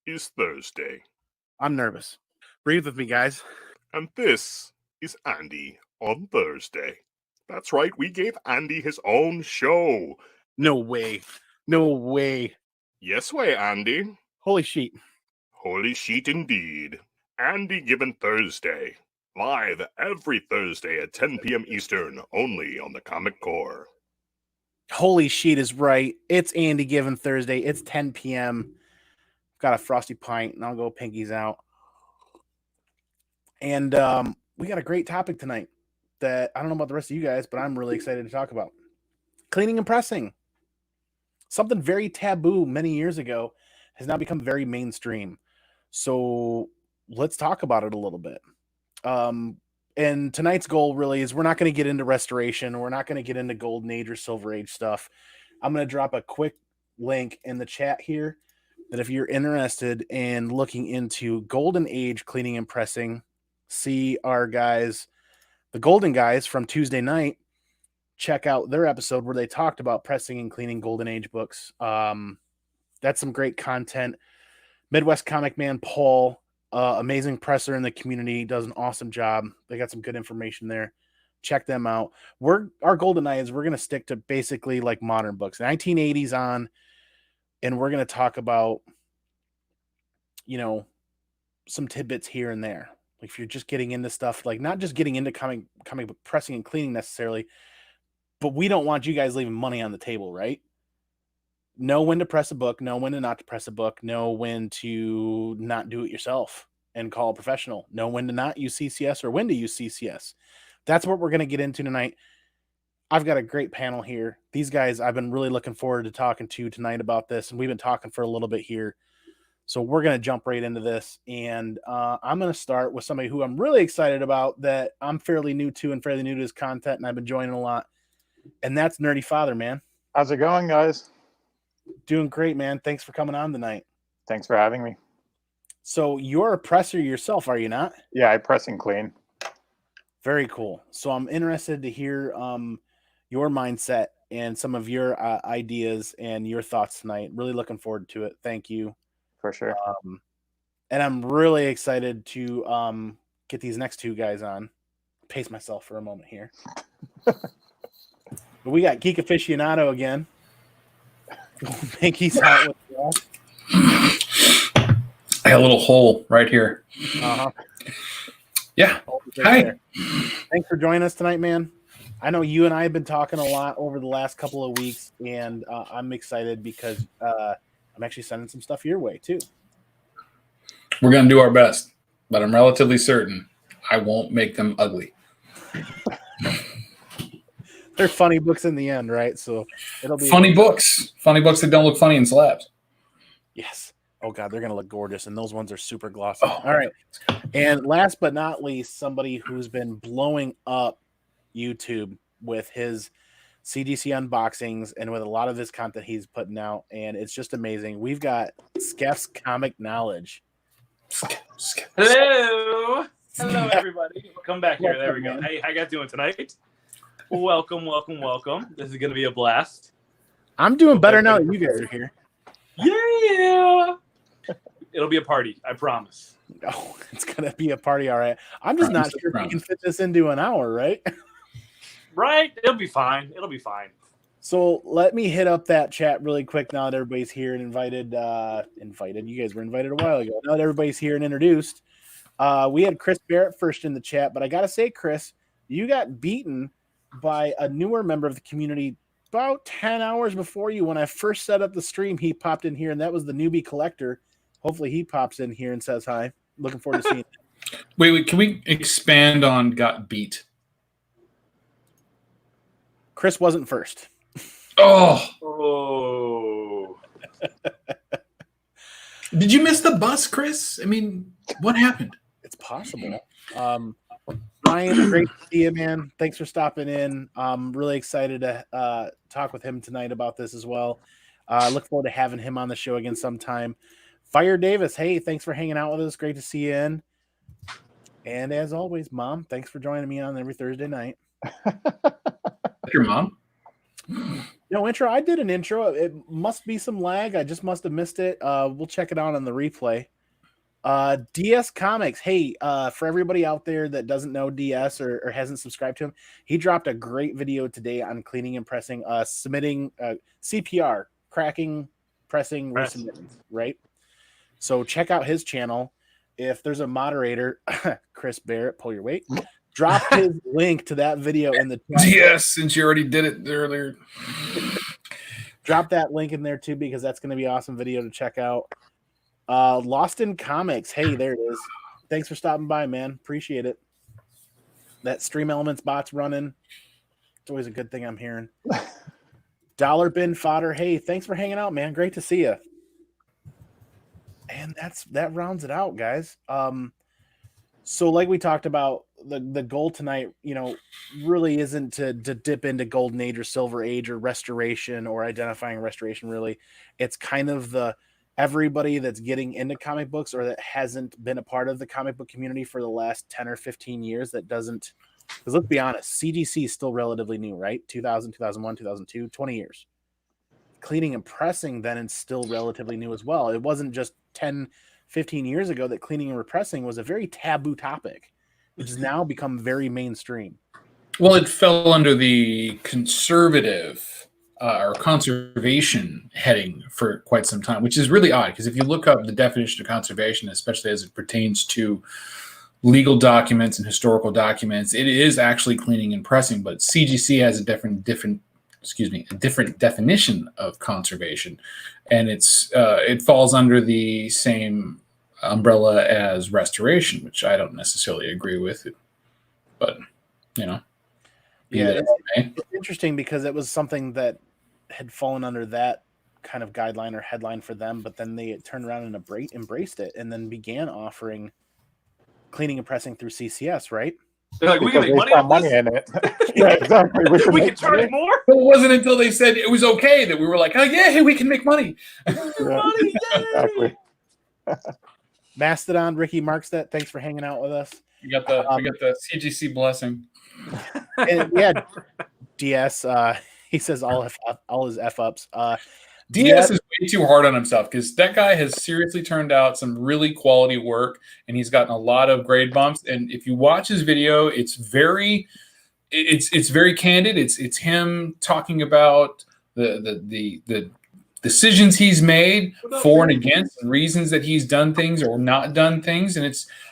is Thursday. I'm nervous. Breathe with me, guys. And this is Andy on Thursday. That's right, we gave Andy his own show. No way. No way. Yes way, Andy. Holy sheet. Holy sheet indeed. Andy Given Thursday. Live every Thursday at 10 p.m. Eastern, only on the Comic Corps. Holy sheet is right. It's Andy Given Thursday. It's 10 p.m. Got a frosty pint, and I'll go pinkies out. And we got a great topic tonight that I don't know about the rest of you guys, but I'm really excited to talk about. Cleaning and pressing. Something very taboo many years ago has now become very mainstream. So let's talk about it a little bit. And tonight's goal really is we're not going to get into restoration. We're not going to get into golden age or silver age stuff. I'm going to drop a quick link in the chat here that if you're interested in looking into golden age cleaning and pressing, see our guys, the Golden Guys from Tuesday night, check out their episode where they talked about pressing and cleaning golden age books. That's some great content. Midwest Comic Man Paul, amazing presser in the community, does an awesome job. They got some good information there. Check them out. Our goal tonight is we're going to stick to basically like modern books, 1980s on, and we're going to talk about, some tidbits here and there. Like if you're just getting into stuff, like not just getting into comic book pressing and cleaning necessarily, but we don't want you guys leaving money on the table, right? Know when to press a book, know when to not to press a book, know when to not do it yourself and call a professional, know when to not use CCS or when to use CCS. That's what we're going to get into tonight. I've got a great panel here. These guys I've been really looking forward to talking to tonight about this, and we've been talking for a little bit here. So we're going to jump right into this, and I'm going to start with somebody who I'm really excited about that I'm fairly new to and fairly new to his content, and I've been joining a lot, and that's NerdyFather, man. How's it going, guys? Doing great, man. Thanks for coming on tonight. Thanks for having me. So you're a presser yourself, are you not? Yeah, I press and clean. Very cool. So I'm interested to hear your mindset and some of your ideas and your thoughts tonight. Really looking forward to it. Thank you. For sure. And I'm really excited to get these next two guys on. Pace myself for a moment here. But we got Geek Aficionado again. Pinky's out with us. I got a little hole right here. Uh-huh. Yeah. Right Hi. there. Thanks for joining us tonight, man. I know you and I have been talking a lot over the last couple of weeks, and I'm excited because I'm actually sending some stuff your way, too. We're going to do our best, but I'm relatively certain I won't make them ugly. They're funny books in the end, right? So it'll be funny books. Funny books that don't look funny in slabs. Yes. Oh, God, they're going to look gorgeous, and those ones are super glossy. Oh. All right. And last but not least, somebody who's been blowing up YouTube with his CGC unboxings and with a lot of his content he's putting out, and it's just amazing. We've got Skeff's Comic Knowledge. Hello, everybody. Come back here. There we go. Hey, how you guys doing tonight? Welcome. This is gonna be a blast. I'm doing better now that you guys are here. Yeah, it'll be a party. I promise. Oh, it's gonna be a party, all right. I'm just not sure if we can fit this into an hour, right? Right? It'll be fine. So let me hit up that chat really quick now that everybody's here and invited. You guys were invited a while ago. Now that everybody's here and introduced, we had Chris Barrett first in the chat, but I gotta say, Chris, you got beaten by a newer member of the community about 10 hours before you. When I first set up the stream, he popped in here, and that was the newbie collector. Hopefully he pops in here and says hi. Looking forward to seeing him. Wait, can we expand on got beat? Chris wasn't first. Oh. Did you miss the bus, Chris? I mean, what happened? It's possible. Ryan, great to see you, man. Thanks for stopping in. I'm really excited to talk with him tonight about this as well. Look forward to having him on the show again sometime. Fire Davis, hey, thanks for hanging out with us. Great to see you in. And as always, Mom, thanks for joining me on every Thursday night. Your mom? No intro. I did an intro. It must be some lag. I just must have missed it. We'll check it out on the replay. DS Comics. Hey, for everybody out there that doesn't know DS or hasn't subscribed to him, he dropped a great video today on cleaning and pressing, submitting CPR, cracking, pressing, resubmitting, right? So check out his channel. If there's a moderator, Chris Barrett, pull your weight. Drop his link to that video in the chat. Yes, since you already did it earlier. Drop that link in there too, because that's going to be an awesome video to check out. Lost in Comics. Hey, there it is. Thanks for stopping by, man. Appreciate it. That Stream Elements bot's running. It's always a good thing I'm hearing. Dollar Bin Fodder. Hey, thanks for hanging out, man. Great to see you. And that rounds it out, guys. So like we talked about, the goal tonight, really isn't to dip into Golden Age or Silver Age or Restoration or identifying Restoration, really. It's kind of everybody that's getting into comic books or that hasn't been a part of the comic book community for the last 10 or 15 years that doesn't, because let's be honest, CGC is still relatively new, right? 2000, 2001, 2002, 20 years. Cleaning and pressing then is still relatively new as well. It wasn't just 10, 15 years ago that cleaning and repressing was a very taboo topic, which has now become very mainstream. Well, it fell under the conservative or conservation heading for quite some time, which is really odd because if you look up the definition of conservation, especially as it pertains to legal documents and historical documents, it is actually cleaning and pressing, but CGC has a different definition of conservation, and it falls under the same umbrella as restoration, which I don't necessarily agree with, but yeah, it's interesting because it was something that had fallen under that kind of guideline or headline for them, but then they turned around and embraced it and then began offering cleaning and pressing through CCS, right? They're like, we can make money off this? in it. Yeah, exactly. We can charge more? It wasn't until they said it was okay that we were like, oh yeah, hey, we can make money. Money, Exactly. Mastodon, Ricky Markstedt, thanks for hanging out with us. We got the CGC blessing. And yeah, DS, he says all his F-ups. DS is way too hard on himself because that guy has seriously turned out some really quality work, and he's gotten a lot of grade bumps. And if you watch his video, it's very candid. It's him talking about the decisions he's made for and against, and reasons that he's done things or not done things, and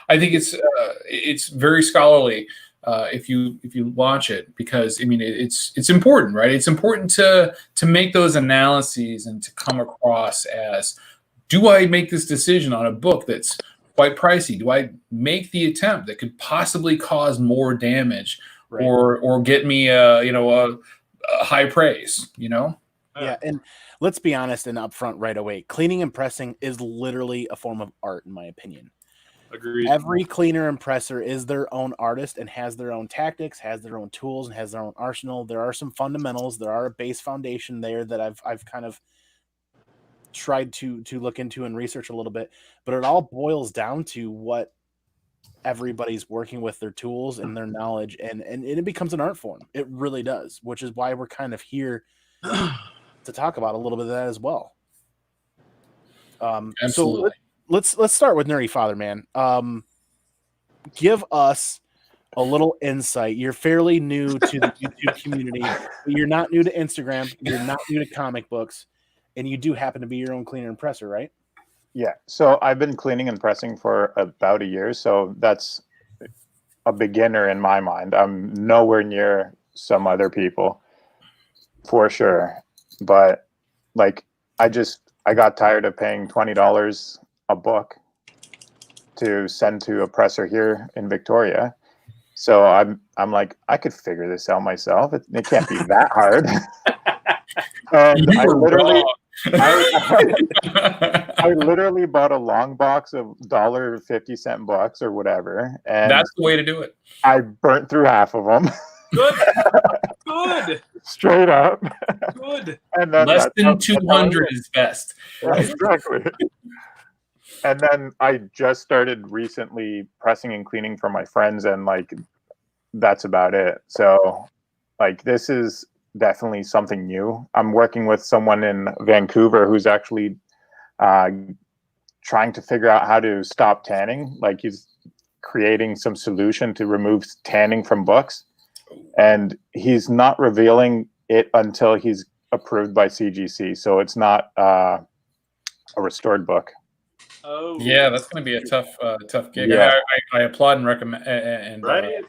I think it's very scholarly. If you watch it, because I mean it's important, right? It's important to make those analyses and to come across as, do I make this decision on a book that's quite pricey? Do I make the attempt that could possibly cause more damage, right, or get me a high praise? Yeah, and let's be honest and upfront right away. Cleaning and pressing is literally a form of art, in my opinion. Agreed. Every cleaner and presser is their own artist and has their own tactics, has their own tools, and has their own arsenal. There are some fundamentals. There are a base foundation there that I've kind of tried to look into and research a little bit, but it all boils down to what everybody's working with, their tools and their knowledge, and it becomes an art form. It really does, which is why we're kind of here to talk about a little bit of that as well. Absolutely. So let's start with NerdyFather, man. Give us a little insight. You're fairly new to the YouTube community, but you're not new to Instagram. You're not new to comic books, and you do happen to be your own cleaner and presser, right? Yeah. So I've been cleaning and pressing for about a year. So that's a beginner in my mind. I'm nowhere near some other people, for sure. But like, I got tired of paying $20 a book to send to a presser here in Victoria. So I'm like, I could figure this out myself. It can't be that hard. And I literally bought a long box of $1.50 books or whatever, and that's the way to do it. I burnt through half of them. Good. Straight up. Good. And then less than 200 is best. Yeah, exactly. And then I just started recently pressing and cleaning for my friends, and like that's about it. So like this is definitely something new. I'm working with someone in Vancouver who's actually trying to figure out how to stop tanning. Like he's creating some solution to remove tanning from books, and he's not revealing it until he's approved by CGC. So it's not a restored book. Oh, Yeah, that's going to be a tough gig. Yeah. I applaud and recommend and right.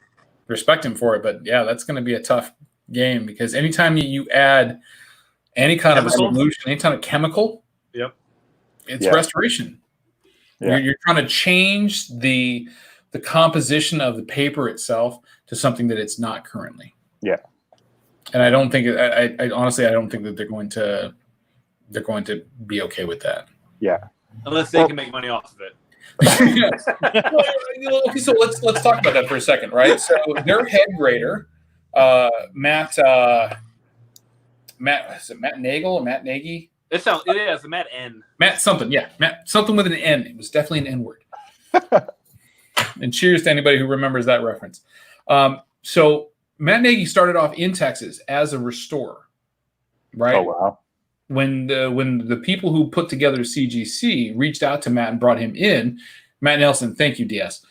respect him for it, but yeah, that's going to be a tough game because anytime you add any kind of a solution, any kind of chemical, Yep, it's restoration. Yeah. You're trying to change the composition of the paper itself to something that it's not currently. Yeah. And I don't think I honestly I don't think that they're going to be okay with that. Yeah. Unless they can make money off of it. Okay, so let's talk about that for a second, right? So their head grader, Matt is it Matt Nagel or Matt Nagy? It's Matt N. Matt something, yeah. Matt something with an N. It was definitely an N word. And cheers to anybody who remembers that reference. So Matt Nagy started off in Texas as a restorer, right? Oh wow. When the people who put together CGC reached out to Matt and brought him in, Matt Nelson, thank you, DS.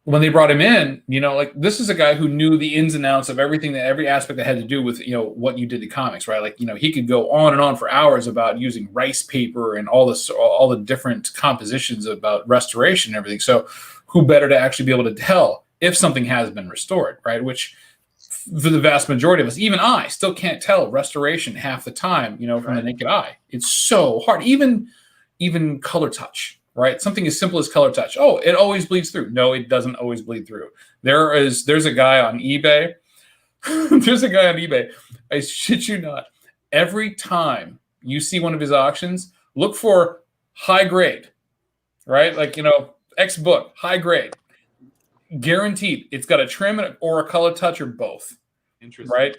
When they brought him in, like this is a guy who knew the ins and outs of everything, every aspect that had to do with what you did to comics, right? Like he could go on and on for hours about using rice paper and all the different compositions about restoration and everything. So who better to actually be able to tell if something has been restored, right? Which for the vast majority of us, even I still can't tell restoration half the time, from the naked eye. It's so hard. Even color touch, right? Something as simple as color touch. Oh, it always bleeds through. No, it doesn't always bleed through. There's a guy on eBay. There's a guy on eBay. I shit you not. Every time you see one of his auctions, look for high grade, right? Like, X book, high grade. Guaranteed, it's got a trim or a color touch or both. Interesting. Right?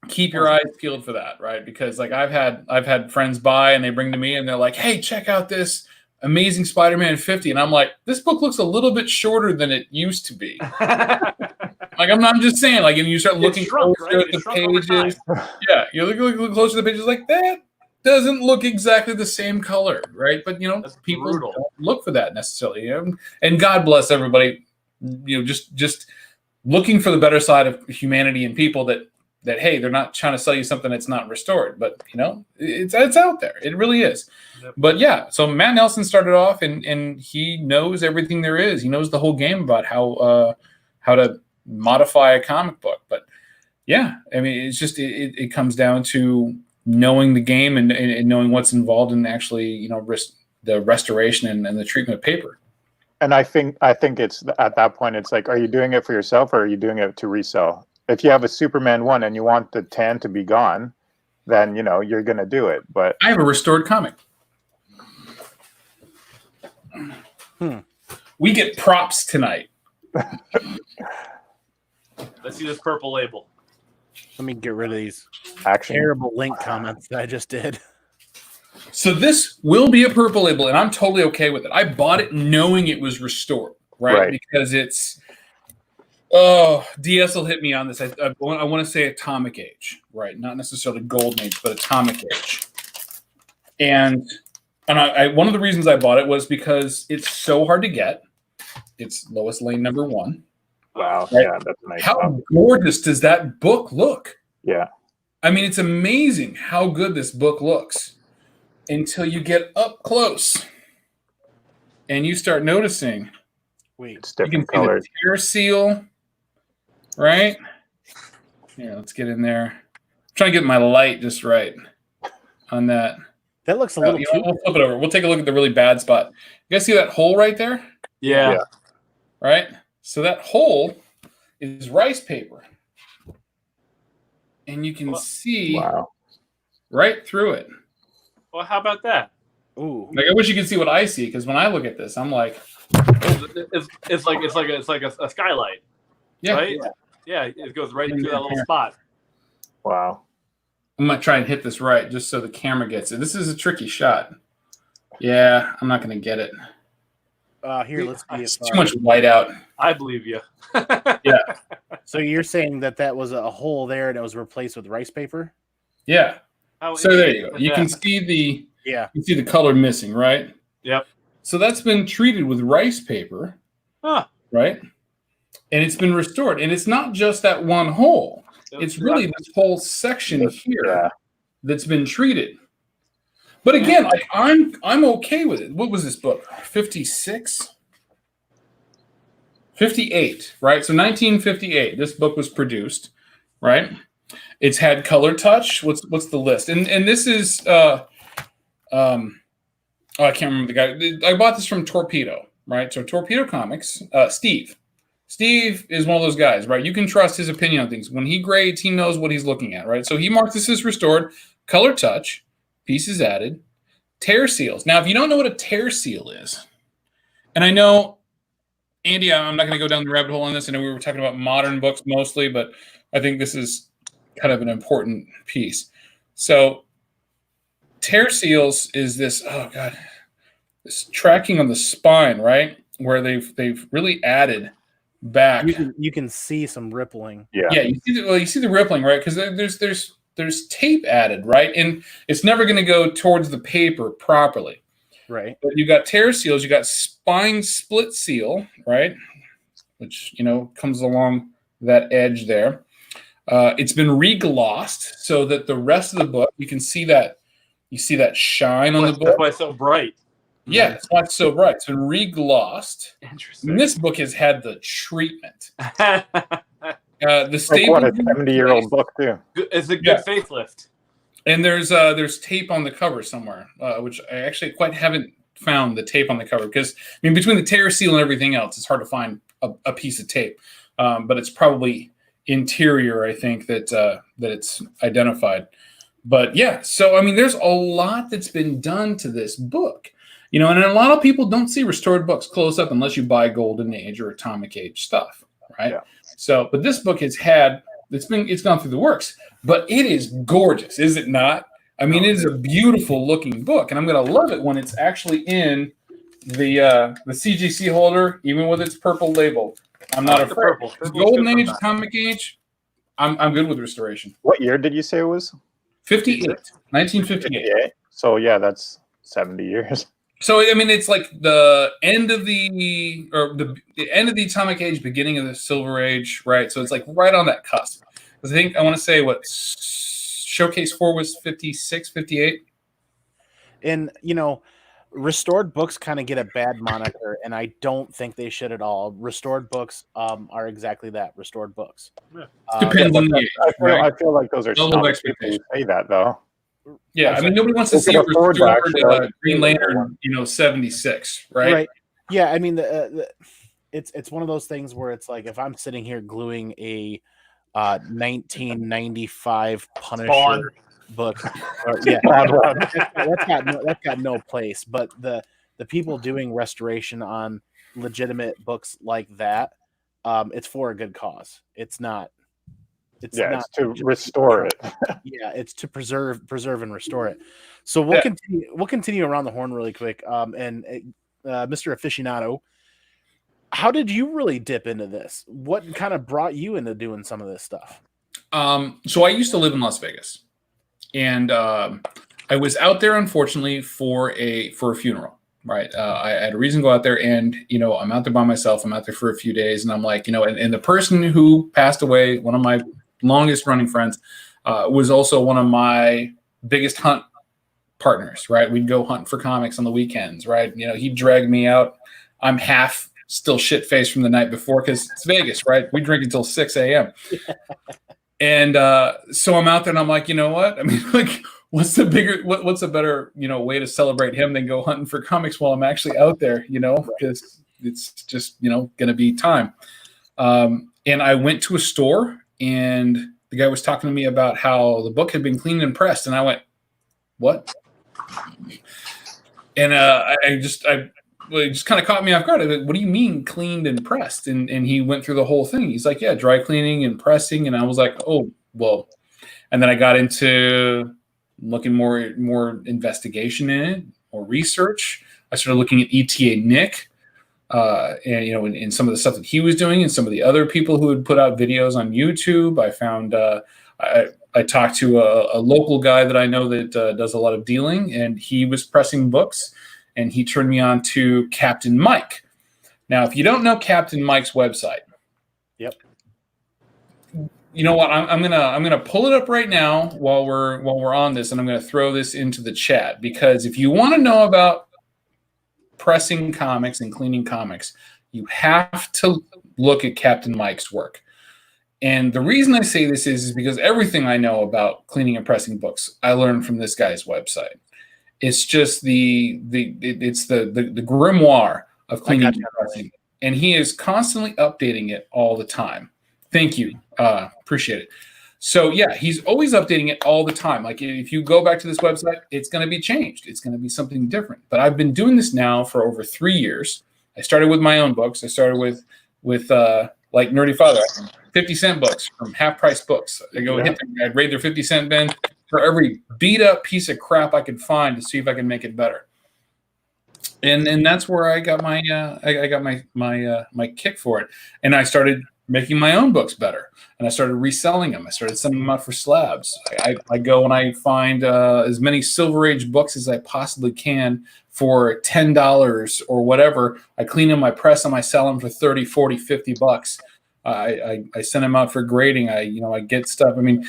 Keep your eyes peeled for that, right? Because like I've had friends buy and they bring to me and they're like, "Hey, check out this Amazing Spider-Man 50," and I'm like, "This book looks a little bit shorter than it used to be." Like I'm just saying, like, and you start looking closer at the pages. Yeah, you look closer to the pages, like that doesn't look exactly the same color, right? But people don't look for that necessarily. And God bless everybody. Just looking for the better side of humanity and people that hey, they're not trying to sell you something that's not restored, but it's out there. It really is. Yep. But yeah, so Matt Nelson started off and he knows everything there is. He knows the whole game about how to modify a comic book. But yeah, I mean, it's just it comes down to knowing the game and knowing what's involved in actually the restoration and the treatment of paper. And I think it's at that point, it's like, are you doing it for yourself or are you doing it to resell? If you have a Superman 1 and you want the tan to be gone, then, you're going to do it. But I have a restored comic. We get props tonight. Let's see this purple label. Let me get rid of these action. terrible link comments that I just did. So this will be a purple label, and I'm totally okay with it. I bought it knowing it was restored, right? Because it's, DS will hit me on this. I want to say atomic age, right? Not necessarily golden age, but atomic age. And I one of the reasons I bought it was because it's so hard to get. It's Lois Lane #1. Wow, right? Yeah, that's nice. How gorgeous does that book look? Yeah. I mean, it's amazing how good this book looks. Until you get up close and you start noticing, It's you can different see colors. the tear seal, right? Yeah, let's get in there. I'm trying to get my light just right on that. That looks a little too. We'll flip it over. We'll take a look at the really bad spot. You guys see that hole right there? Yeah. Right? So that hole is rice paper. And you can see right through it. Well, how about that? Ooh. Like I wish you could see what I see, because when I look at this, I'm like, it's like a skylight. yeah, right? Yeah, it goes right through that little spot. Wow. I'm gonna try and hit this right just so the camera gets it. This is a tricky shot. Yeah, I'm not gonna get it. Here, let's see. It's too much whiteout. I believe you. Yeah. So you're saying that was a hole there and it was replaced with rice paper? Yeah. Oh, So there you go. You can see the color missing, right? Yep. So that's been treated with rice paper, right? And it's been restored. And it's not just that one hole. It's really this whole section here that's been treated. But again, like I'm okay with it. What was this book? 56? 58, right? So 1958, this book was produced, right? It's had color touch. What's the list? And this is I can't remember the guy. I bought this from Torpedo, right? So Torpedo Comics, Steve. Steve is one of those guys, right? You can trust his opinion on things. When he grades, he knows what he's looking at, right? So he marked this as restored, color touch, pieces added, tear seals. Now, if you don't know what a tear seal is, and I know, Andy, I'm not going to go down the rabbit hole on this. I know we were talking about modern books mostly, but I think this is kind of an important piece. So tear seals is this, this tracking on the spine, right? Where they've really added back. You can see some rippling. Yeah. You see the rippling, right? Because there's tape added, right? And it's never going to go towards the paper properly. Right. But you got tear seals, you got spine split seal, right? Which, comes along that edge there. It's been reglossed so that the rest of the book, you can see that shine on the book. That's why it's so bright. Yeah, that's why it's so bright. It's been reglossed. Interesting. And this book has had the treatment. The Like what, a 70-year-old book too. It's a good facelift. And there's tape on the cover somewhere, which I actually quite haven't found the tape on the cover because between the tear seal and everything else, it's hard to find a piece of tape. But it's probably interior, I think that it's identified. But yeah, so there's a lot that's been done to this book, and a lot of people don't see restored books close up unless you buy Golden Age or Atomic Age stuff, right? Yeah. So, but this book it's gone through the works, but it is gorgeous, is it not? It is a beautiful looking book, and I'm going to love it when it's actually in the CGC holder, even with its purple label. I'm not afraid. Golden Age, Atomic Age, I'm good with restoration. What year did you say it was? 58, 1958. So yeah, that's 70 years. So it's like the end of the end of the Atomic Age, beginning of the Silver Age, right? So it's like right on that cusp. Because I want to say what Showcase 4 was 56, 58. And restored books kind of get a bad moniker, and I don't think they should at all. Restored books are exactly that, restored books. Depends on the age. I feel like those are some people who say that though. Yeah, nobody wants to see a restored Green Lantern, 76, right? Right. Yeah, it's one of those things where it's like if I'm sitting here gluing a 1995 Punisher book, that's got no place. But the people doing restoration on legitimate books like that, it's for a good cause. It's not. It's to restore it. Yeah, it's to preserve and restore it. So we'll continue. We'll continue around the horn really quick. And Mr. Aficionado, how did you really dip into this? What kind of brought you into doing some of this stuff? So I used to live in Las Vegas, and I was out there unfortunately for a funeral. Right, I had a reason to go out there, and I'm out there by myself. I'm out there for a few days, and I'm like, and the person who passed away, one of my longest running friends, was also one of my biggest hunt partners. Right, we'd go hunt for comics on the weekends. Right, he'd drag me out. I'm half still shit faced from the night before because it's Vegas. Right, we drink until 6 a.m. And so I'm out there, and I'm like, you know what? What's a better, way to celebrate him than go hunting for comics while I'm actually out there, because it's just, going to be time. And I went to a store, and the guy was talking to me about how the book had been cleaned and pressed. And I went, what? And it just kind of caught me off guard. I went, what do you mean cleaned and pressed? And he went through the whole thing. He's like, yeah, dry cleaning and pressing. And I was like, oh, well. And then I got into looking more investigation in it, more research. I started looking at ETA Nick, and in some of the stuff that he was doing, and some of the other people who had put out videos on YouTube. I found I talked to a local guy that I know that does a lot of dealing, and he was pressing books, and he turned me on to Captain Mike. Now, if you don't know Captain Mike's website, yep. You know what? I'm gonna pull it up right now while we're on this, and I'm gonna throw this into the chat, because if you want to know about pressing comics and cleaning comics, you have to look at Captain Mike's work. And the reason I say this is because everything I know about cleaning and pressing books, I learned from this guy's website. It's just the grimoire of cleaning and pressing, and he is constantly updating it all the time. Thank you. Appreciate it. So yeah, he's always updating it all the time. Like if you go back to this website, it's going to be changed. It's going to be something different. But I've been doing this now for over 3 years. I started with my own books. I started with like NerdyFather, 50-cent books from Half Price Books. I go hit them. I'd raid their 50-cent bin for every beat up piece of crap I could find to see if I can make it better. And that's where I got my my kick for it. And I started making my own books better, and I started reselling them. I started sending them out for slabs. I go and I find as many Silver Age books as I possibly can for $10 or whatever. I clean them, I press them, I sell them for 30, 40, 50 bucks. I send them out for grading. I get stuff. I mean,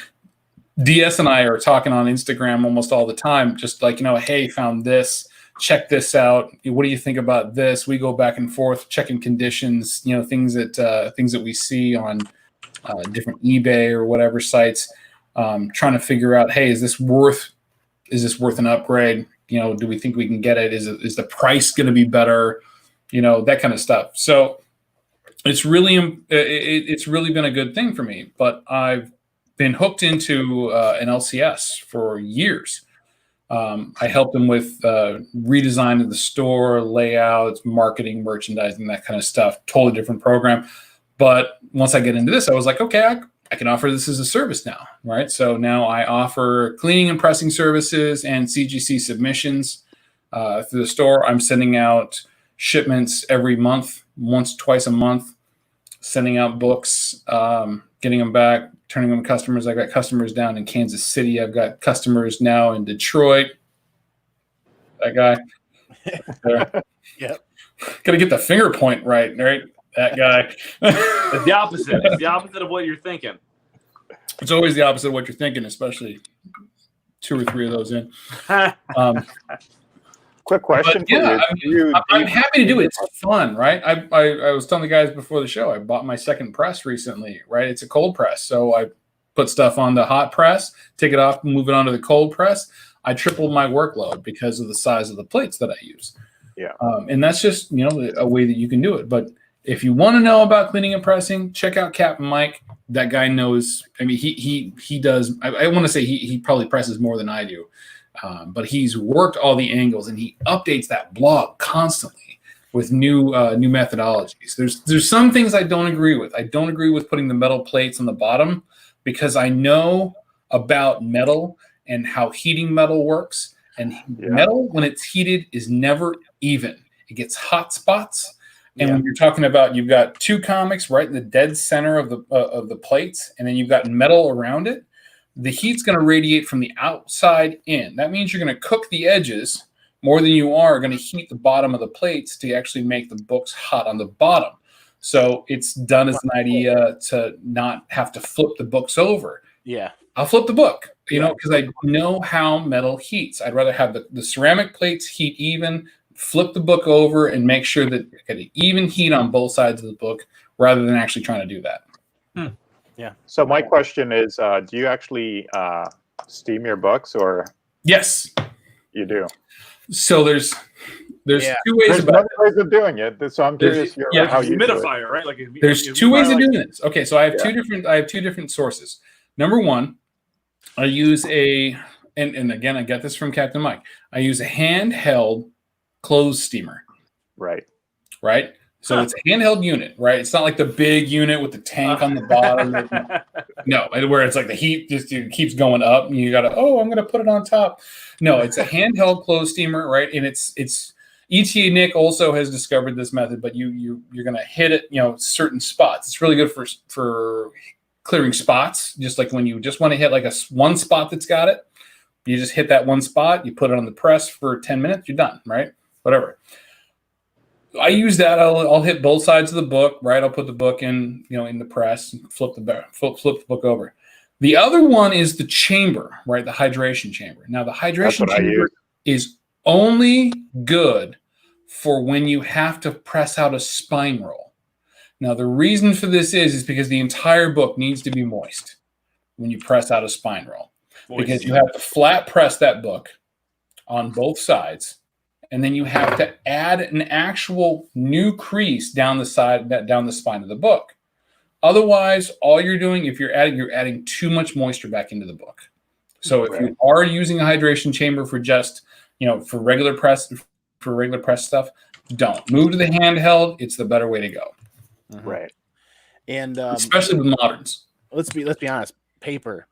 DS and I are talking on Instagram almost all the time, just like, hey, found this. Check this out. What do you think about this? We go back and forth, checking conditions, things that we see on different eBay or whatever sites, trying to figure out, hey, is this worth an upgrade? Do we think we can get it? Is the price going to be better? That kind of stuff. So it's really been a good thing for me. But I've been hooked into an LCS for years. I helped them with redesign of the store, layouts, marketing, merchandising, that kind of stuff. Totally different program. But once I get into this, I was like, okay, I can offer this as a service now, right? So now I offer cleaning and pressing services and CGC submissions through the store. I'm sending out shipments every month, twice a month, sending out books, getting them back, turning them to customers. I got customers down in Kansas City. I've got customers now in Detroit. That guy. There. Yep. Got to get the finger point right? That guy. It's the opposite. It's the opposite of what you're thinking. It's always the opposite of what you're thinking, especially 2 or 3 of those in. Quick question for you. I'm happy to do it. It's fun, right? I was telling the guys before the show, I bought my second press recently, right? It's a cold press. So I put stuff on the hot press, take it off, move it onto the cold press. I tripled my workload because of the size of the plates that I use. Yeah. And that's just, a way that you can do it. But if you want to know about cleaning and pressing, check out Captain Mike. That guy knows. I mean, he does. I want to say he probably presses more than I do. But he's worked all the angles, and he updates that blog constantly with new methodologies. There's some things I don't agree with. I don't agree with putting the metal plates on the bottom, because I know about metal and how heating metal works. And metal, when it's heated, is never even. It gets hot spots. And when you're talking about, you've got 2 comics right in the dead center of the plates, and then you've got metal around it. The heat's going to radiate from the outside in. That means you're going to cook the edges more than you are going to heat the bottom of the plates to actually make the books hot on the bottom. So it's done as an idea to not have to flip the books over. Yeah. I'll flip the book, because I know how metal heats. I'd rather have the ceramic plates heat even, flip the book over, and make sure that I get an even heat on both sides of the book rather than actually trying to do that. Yeah. So my question is, do you actually steam your books, or? Yes. You do. So there's 2 ways There's about other ways of doing it. So I'm curious how you do it. Humidifier, right? Like there's 2 ways of doing this. Okay, so I have two different sources. Number one, I use and again, I got this from Captain Mike. I use a handheld clothes steamer. Right. So it's a handheld unit, right? It's not like the big unit with the tank on the bottom. No, where it's like the heat just keeps going up, and you got to, I'm going to put it on top. No, it's a handheld clothes steamer, right? And it's ETA Nick also has discovered this method, but you're going to hit it, certain spots. It's really good for clearing spots. Just like when you just want to hit like one spot that's got it, you just hit that one spot, you put it on the press for 10 minutes, you're done, right? Whatever. I use that. I'll hit both sides of the book, right? I'll put the book in the press and flip the book over. The other one is the chamber, right? The hydration chamber. Now, the hydration chamber is only good for when you have to press out a spine roll. Now, the reason for this is because the entire book needs to be moist when you press out a spine roll. Because you have to flat press that book on both sides, and then you have to add an actual new crease down the spine of the book. Otherwise, all you're doing, if you're adding too much moisture back into the book. So if you are using a hydration chamber for just, for regular press stuff, don't move to the handheld. It's the better way to go. Right. And especially with moderns. Let's be honest. Paper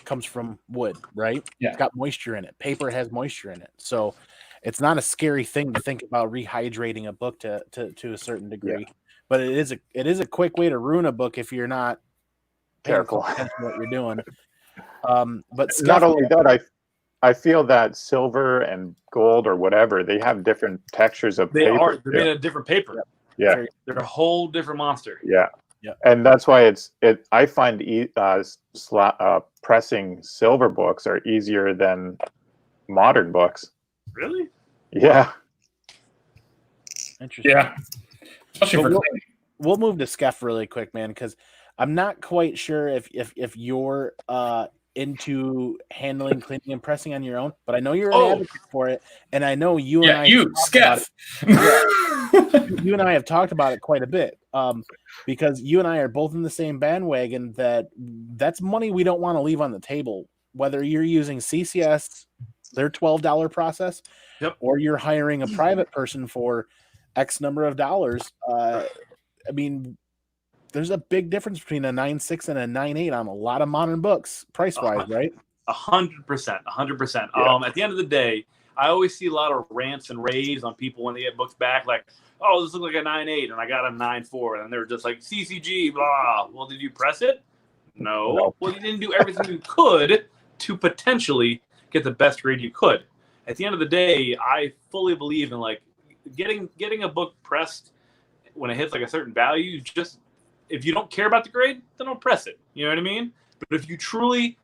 comes from wood, right? Yeah. It's got moisture in it. Paper has moisture in it. So it's not a scary thing to think about rehydrating a book to a certain degree. Yeah. But it is a quick way to ruin a book if you're not careful attention to what you're doing. But not only that, I feel that silver and gold or whatever, they have different textures of paper. They're made of different paper. Yeah. They're a whole different monster. Yeah. Yeah. And that's why I find pressing silver books are easier than modern books. Really? Yeah. Interesting. Yeah. Especially for we'll move to Skeff really quick, man, because I'm not quite sure if you're into handling cleaning and pressing on your own, but I know you're an advocate for it, and I know you and I Skeff. You and I have talked about it quite a bit, because you and I are both in the same bandwagon that's money we don't want to leave on the table, whether you're using CCS, their $12 process, or you're hiring a private person for X number of dollars. I mean, there's a big difference between a 9.6 and a 9.8 on a lot of modern books, price-wise, right? 100%. 100%. Yeah. At the end of the day, I always see a lot of rants and raves on people when they get books back, like, oh, this looks like a 9.8, and I got a 9.4, and they're just like, CCG, blah. Well, did you press it? No. Well, you didn't do everything you could to potentially get the best grade you could. At the end of the day, I fully believe in, like, getting a book pressed when it hits, like, a certain value. Just, if you don't care about the grade, then don't press it. You know what I mean? But if you truly,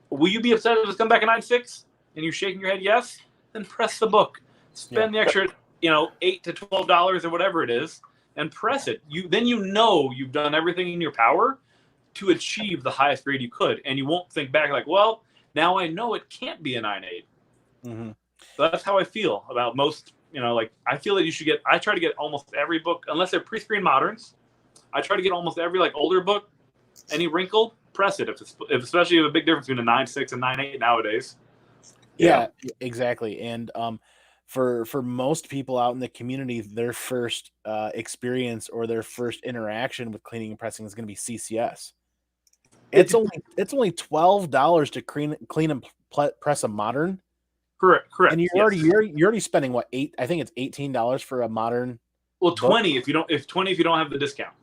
will you be upset if it's come back a 9.6 and you're shaking your head yes? Then press the book. Spend the extra, $8 to $12 or whatever it is, and press it. Then you've done everything in your power to achieve the highest grade you could, and you won't think back like, well, now I know it can't be a 9.8. Mm-hmm. So that's how I feel about most. I feel that you should get. I try to get almost every book, unless they're pre-screen moderns. I try to get almost every older book, any wrinkled, press it. Especially if a big difference between a 9.6 and 9.8 nowadays. Yeah, exactly. And for most people out in the community, their first experience or their first interaction with cleaning and pressing is going to be CCS. It's only $12 to clean and press a modern. Correct. And you're already spending what, $8? I think it's $18 for a modern. Well, 20 if you don't have the discount.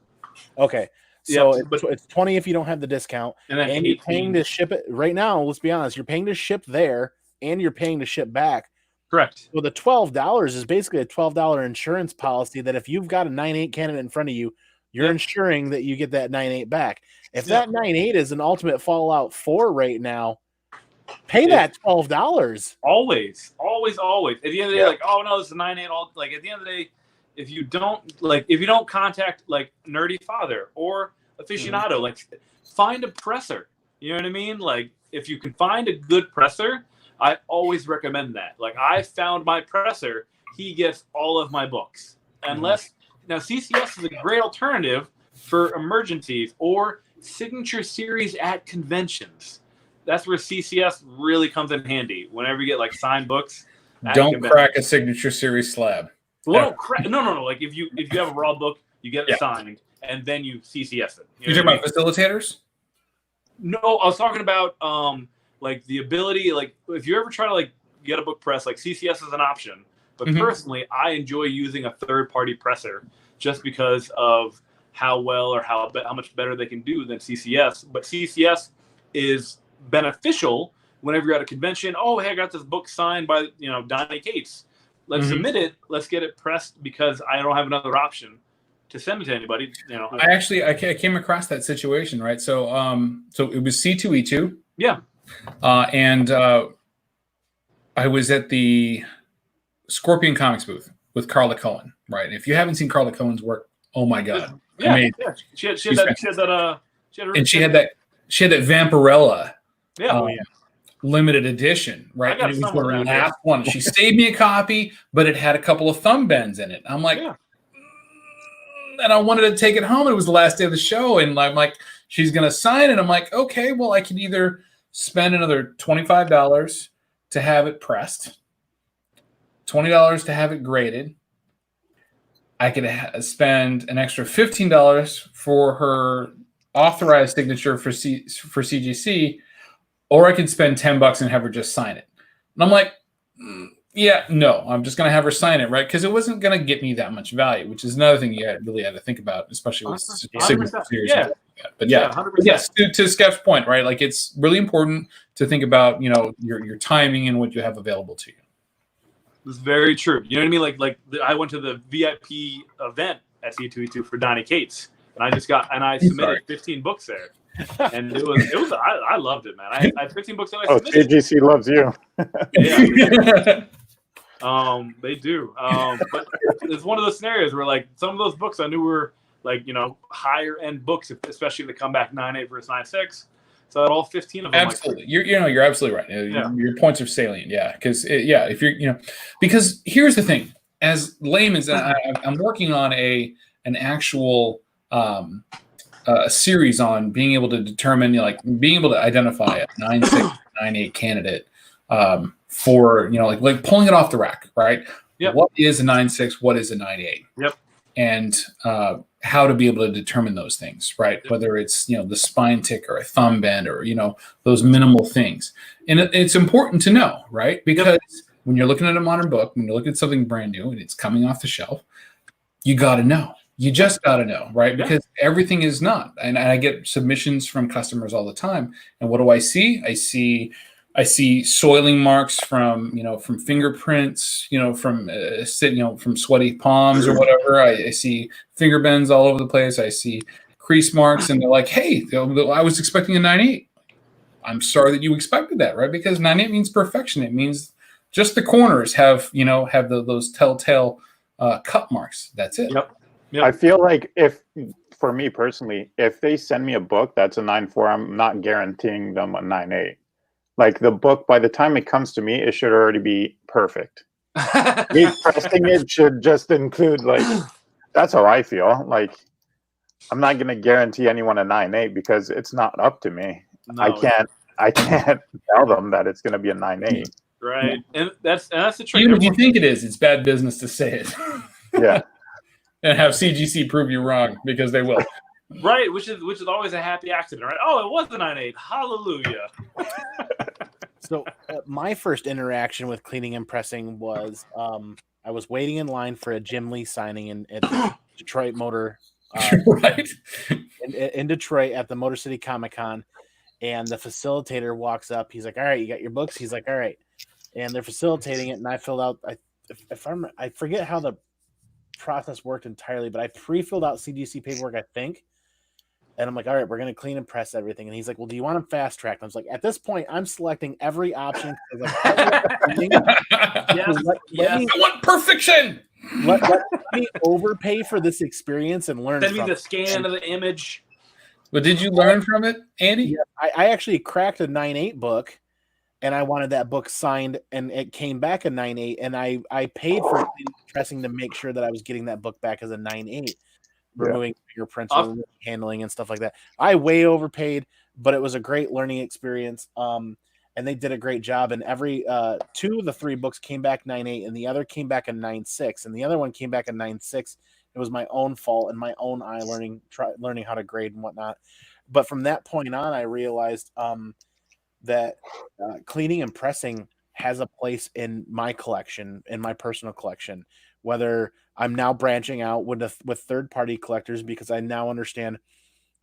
Okay. So it's 20 if you don't have the discount, and you're paying to ship it right now. Let's be honest, you're paying to ship there, and you're paying to ship back. Correct. Well, the $12 is basically a $12 insurance policy that if you've got a 9.8 candidate in front of you, you're ensuring that you get that 9.8 back. If that 9.8 is an Ultimate Fallout 4 right now, pay that $12. Always. At the end of the day, oh no, this is a 9.8. At the end of the day, if you don't contact NerdyFather or Aficionado, find a presser. You know what I mean? If you can find a good presser, I always recommend that. I found my presser, he gets all of my books. Unless now CCS is a great alternative for emergencies or signature series at conventions. That's where CCS really comes in handy. Whenever you get signed books, don't crack a signature series slab. Well, don't crack. No. If you have a raw book, you get it signed, and then you CCS it. You're talking about facilitators? No, I was talking about the ability. If you ever try to get a book press, CCS is an option. But personally, I enjoy using a third-party presser just because of how well or how much better they can do than CCS. But CCS is beneficial whenever you're at a convention. Oh, hey, I got this book signed by Donnie Cates. Let's submit it. Let's get it pressed because I don't have another option to send it to anybody. I came across that situation, right? So so it was C2E2. Yeah. And I was at the Scorpion Comics booth with Carla Cohen, right? If you haven't seen Carla Cohen's work, oh my god, amazing! Yeah. She had that Vampirella, yeah, limited edition, right? I got And it was some the around last one. She saved me a copy, but it had a couple of thumb bends in it. I'm like, and I wanted to take it home. And it was the last day of the show, and I'm like, she's gonna sign it. I'm like, okay, well, I can either spend another $25 to have it pressed, $20 to have it graded. I could spend an extra $15 for her authorized signature for CGC, or I could spend $10 and have her just sign it. And I'm like, yeah, no, I'm just going to have her sign it, right? Because it wasn't going to get me that much value, which is another thing you really had to think about, especially with signature series. Yeah. But yeah, 100%. yes, to Skeff's point, right? Like it's really important to think about, your timing and what you have available to you. It's very true. You know what I mean? Like I went to the VIP event at C2E2 for Donnie Cates, and I submitted 15 books there, and it was I loved it, man. I had 15 books that I submitted. CGC loves you. Yeah, they do. But it's one of those scenarios where like some of those books I knew were like higher end books, especially if they come back 9.8 versus 9.6. So all 15 of them. Absolutely, you're absolutely right. Your points are salient, because if you're because here's the thing: as laymen, I'm working on an actual series on being able to determine, being able to identify a 9.6, 9.8 candidate for like pulling it off the rack, right? Yep. What is a 9.6? What is a 9.8? Yep. And how to be able to determine those things, right? Yep. Whether it's the spine tick or a thumb bend or those minimal things, and it's important to know, right? Because when you're looking at a modern book, when you're looking at something brand new and it's coming off the shelf, you got to know. You just got to know, right? Because everything is not. And I get submissions from customers all the time, and what do I see? I see soiling marks from fingerprints, from sweaty palms or whatever. I see finger bends all over the place. I see crease marks, and they're like, "Hey, I was expecting a 9.8. I'm sorry that you expected that, right? Because 9.8 means perfection. It means just the corners have those telltale cut marks. That's it." Yep. I feel like for me personally, if they send me a book that's a 9.4, I'm not guaranteeing them a 9.8. Like the book, by the time it comes to me, it should already be perfect. Me pressing it should just include that's how I feel. Like I'm not going to guarantee anyone a 9.8 because it's not up to me. No, I can't tell them that it's going to be a 9.8. Right, and that's the trick. Even if you think it is, it's bad business to say it. Yeah, and have CGC prove you wrong because they will. Right, which is always a happy accident, right? Oh, it was a 9.8. Hallelujah. So my first interaction with cleaning and pressing was I was waiting in line for a Jim Lee signing at the Detroit Motor, right, in Detroit at the Motor City Comic Con, and the facilitator walks up. He's like, "All right, you got your books?" He's like, "All right," and they're facilitating it, and I filled out. I forget how the process worked entirely, but I pre-filled out CGC paperwork, I think. And I'm like, all right, we're going to clean and press everything. And he's like, well, do you want them fast tracked? I was like, at this point, I'm selecting every option. I want perfection. Let me overpay for this experience and learn. Send me the scan of the image. But did you learn from it, Andy? Yeah, I actually cracked a 9.8 book, and I wanted that book signed, and it came back a 9.8, and I paid for pressing to make sure that I was getting that book back as a 9.8. Removing fingerprints, handling and stuff like that. I way overpaid, but it was a great learning experience. And they did a great job. And every 2 of the 3 books came back 9.8, and the other came back a 9.6, and the other one came back a 9.6. It was my own fault and my own learning how to grade and whatnot. But from that point on, I realized that cleaning and pressing has a place in my collection, in my personal collection, whether I'm now branching out with third-party collectors because I now understand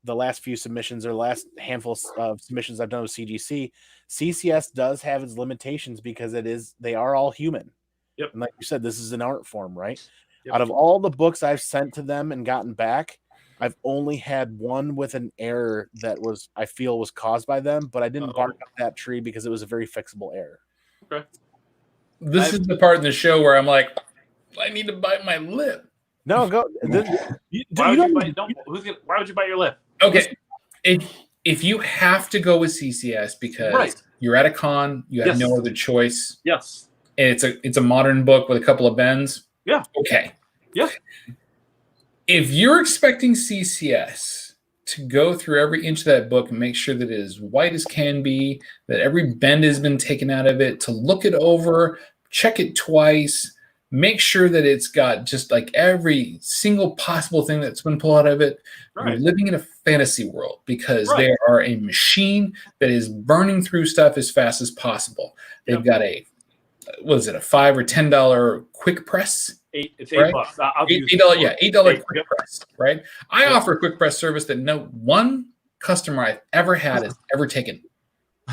the last few submissions or last handful of submissions I've done with CGC. CCS does have its limitations because they are all human. Yep. And like you said, this is an art form, right? Yep. Out of all the books I've sent to them and gotten back, I've only had one with an error that I feel was caused by them, but I didn't bark up that tree because it was a very fixable error. Okay. This is the part in the show where I'm like, I need to bite my lip. No, go. Why would you bite your lip? Okay. If you have to go with CCS because you're at a con, you have no other choice. Yes. And it's a modern book with a couple of bends. Yeah. Okay. Yeah. If you're expecting CCS to go through every inch of that book and make sure that it is white as can be, that every bend has been taken out of it, to look it over, check it twice, make sure that it's got just like every single possible thing that's been pulled out of it. You're living in a fantasy world because they are a machine that is burning through stuff as fast as possible. They've got a $5 or $10 quick press? It's $8. $8 quick press, right? I offer a quick press service that no one customer I've ever had has ever taken,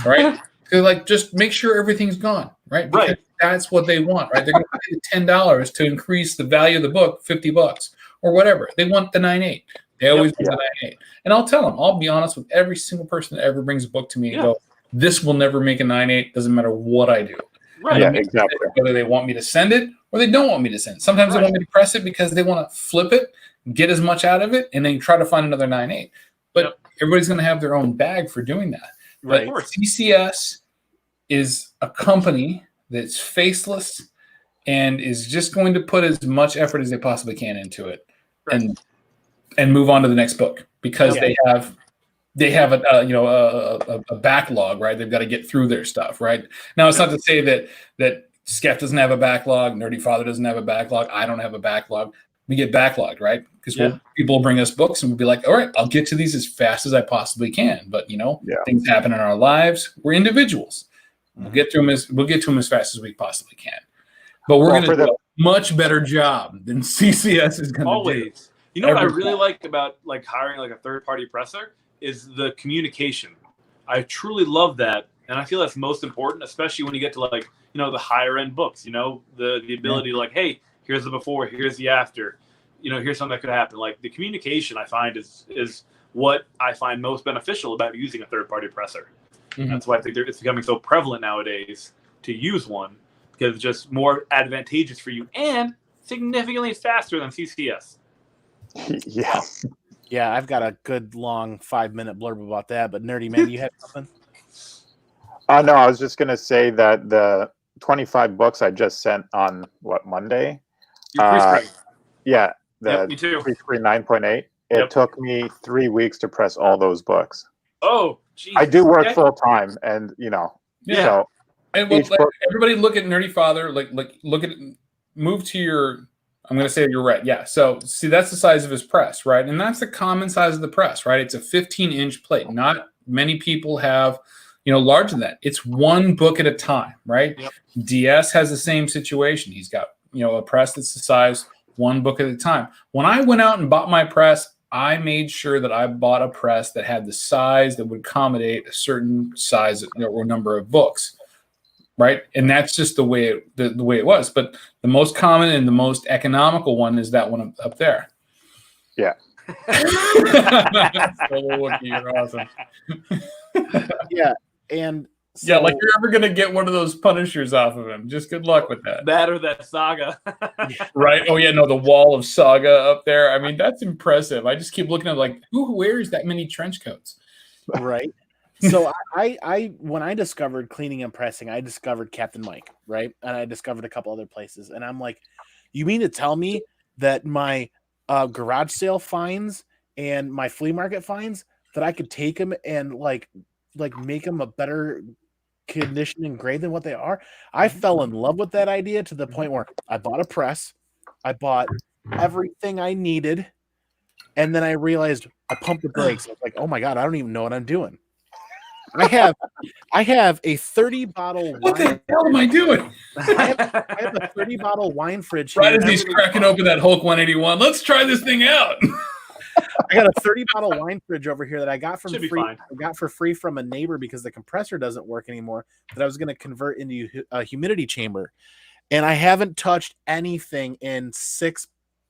right? So like, just make sure everything's gone, right? Because that's what they want, right? They're going to pay the $10 to increase the value of the book, $50 or whatever. They want the 9.8. They always want the 9.8. And I'll tell them, I'll be honest with every single person that ever brings a book to me and go, this will never make a 9.8. Doesn't matter what I do. Right. Yeah, exactly. Whether they want me to send it or they don't want me to send it. Sometimes they want me to press it because they want to flip it, get as much out of it, and then try to find another 9.8. But everybody's going to have their own bag for doing that. But CCS is a company that's faceless and is just going to put as much effort as they possibly can into it and move on to the next book because they have a backlog, right? They've got to get through their stuff, right? Now, it's not to say that Skeff doesn't have a backlog, NerdyFather doesn't have a backlog, I don't have a backlog. We get backlogged, right? Because people will bring us books and we'll be like, all right, I'll get to these as fast as I possibly can. But things happen in our lives. We're individuals. We'll get to them as fast as we possibly can. But we're going to do a much better job than CCS is going to do. Always. You know what I really like about like hiring like a third-party presser is the communication. I truly love that, and I feel that's most important, especially when you get to like the higher end books. The ability to like, hey, here's the before, here's the after. Here's something that could happen. Like the communication, I find is what I find most beneficial about using a third-party presser. Mm-hmm. That's why I think it's becoming so prevalent nowadays to use one because it's just more advantageous for you and significantly faster than CCS. Yeah. Yeah, I've got a good long 5-minute blurb about that, but Nerdy Man, you had something? No, I was just going to say that the 25 books I just sent on, Monday? Yeah, me too. Pre-screen 9.8. It took me 3 weeks to press all those books. Oh, geez. I do work full time, and so. And everybody look at NerdyFather. Look at move to your. I'm going to say you're right. Yeah. So see, that's the size of his press, right? And that's the common size of the press, right? It's a 15-inch plate. Not many people have, larger than that. It's one book at a time, right? Yep. DS has the same situation. He's got, a press that's the size one book at a time. When I went out and bought my press, I made sure that I bought a press that had the size that would accommodate a certain size or number of books. Right. And that's just the way it was. But the most common and the most economical one is that one up there. Yeah. You're awesome. Yeah. And like you're ever going to get one of those Punishers off of him. Just good luck with that. That or that Saga. Right. Oh, yeah. No, the wall of Saga up there. I mean, that's impressive. I just keep looking at like, who wears that many trench coats? Right. So I when I discovered cleaning and pressing, I discovered Captain Mike, right? And I discovered a couple other places. And I'm like, you mean to tell me that my garage sale finds and my flea market finds that I could take them and like make them a better condition and grade than what they are? I fell in love with that idea to the point where I bought a press, I bought everything I needed, and then I realized I pumped the brakes. I was like, oh my God, I don't even know what I'm doing. I have a 30-bottle What wine. the hell am I doing? I have a 30-bottle wine fridge Right here. as he's cracking open that Hulk 181. Let's try this thing out. I got a 30-bottle wine fridge over here that I got from Should be free. fine. I got for free from a neighbor because the compressor doesn't work anymore. That I was going to convert into a humidity chamber, and I haven't touched anything in 6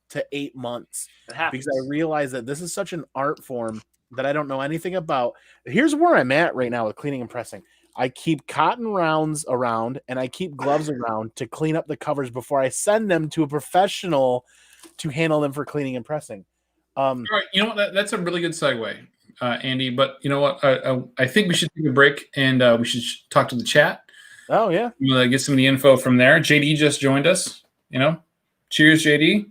to 8 months It happens. because I realized that this is such an art form that I don't know anything about. Here's where I'm at right now with cleaning and pressing. I keep cotton rounds around and I keep gloves around to clean up the covers before I send them to a professional to handle them for cleaning and pressing. All right, you know what? That's a really good segue, Andy. But you know what? I think we should take a break and we should talk to the chat. Oh yeah, We'll get some of the info from there. JD just joined us. Cheers, JD.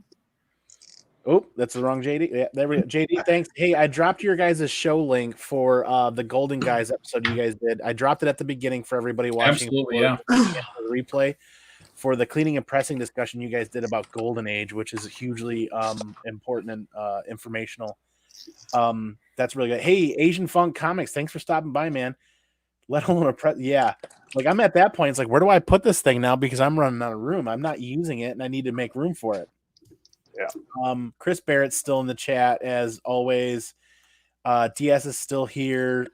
Oh, that's the wrong JD. Yeah, there we go. JD, thanks. Hey, I dropped your guys' show link for the Golden Guys episode you guys did. I dropped it at the beginning for everybody watching. Absolutely, yeah. The replay for the cleaning and pressing discussion you guys did about Golden Age, which is hugely important and informational. That's really good. Hey, Asian Funk Comics, thanks for stopping by, man. Let alone a press. Yeah, like I'm at that point. It's like, where do I put this thing now? Because I'm running out of room. I'm not using it, and I need to make room for it. Yeah. Chris Barrett's still in the chat as always. DS is still here.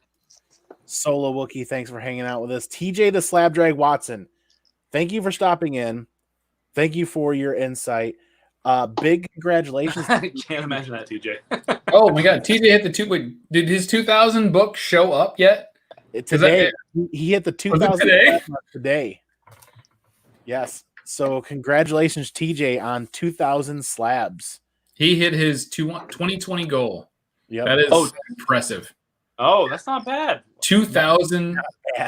Solo Wookie, thanks for hanging out with us. TJ the Slab Drag Watson, thank you for stopping in. Thank you for your insight. Big congratulations. I can't imagine that, TJ. Oh my God, TJ hit the two. Wait, did his 2,000 book show up yet? Today, he hit the 2,000 today? today. Yes. So congratulations, TJ, on 2,000 slabs. He hit his 2020 goal. Yeah, That is impressive. Oh, that's not bad. 2,000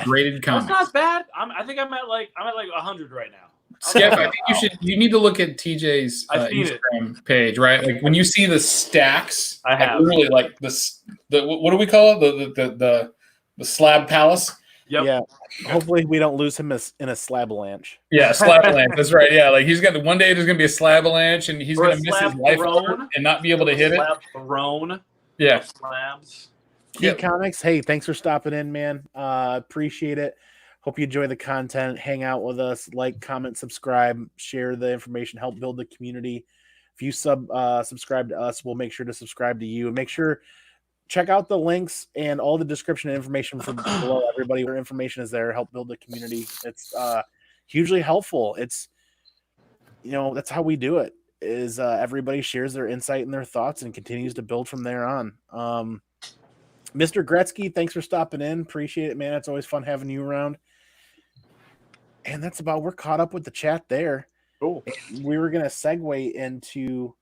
rated That's comics. not bad. I think I'm at like 100 right now. Skeff, I think you need to look at TJ's I've seen it. Instagram page, right? Like when you see the stacks, I have. like really like this. The what do we call it? The slab palace. Yep. Yeah. Hopefully we don't lose him in a slab avalanche. Yeah, slab avalanche. That's right. Yeah, like he's got one day there's gonna be a slab avalanche and he's Or a gonna miss his slab life throne. and not be able to hit it. Slab throne. Yeah. Slabs. Geek Comics, hey, thanks for stopping in, man. Appreciate it. Hope you enjoy the content. Hang out with us. Like, comment, subscribe, share the information, help build the community. If you subscribe to us, we'll make sure to subscribe to you. And make sure check out the links and all the description and information from below. Everybody, where information is there, help build the community. It's hugely helpful. It's that's how we do it. Is everybody shares their insight and their thoughts and continues to build from there on. Mr. Gretzky, thanks for stopping in. Appreciate it, man. It's always fun having you around. And that's about, we're caught up with the chat there. Cool. We were going to segue into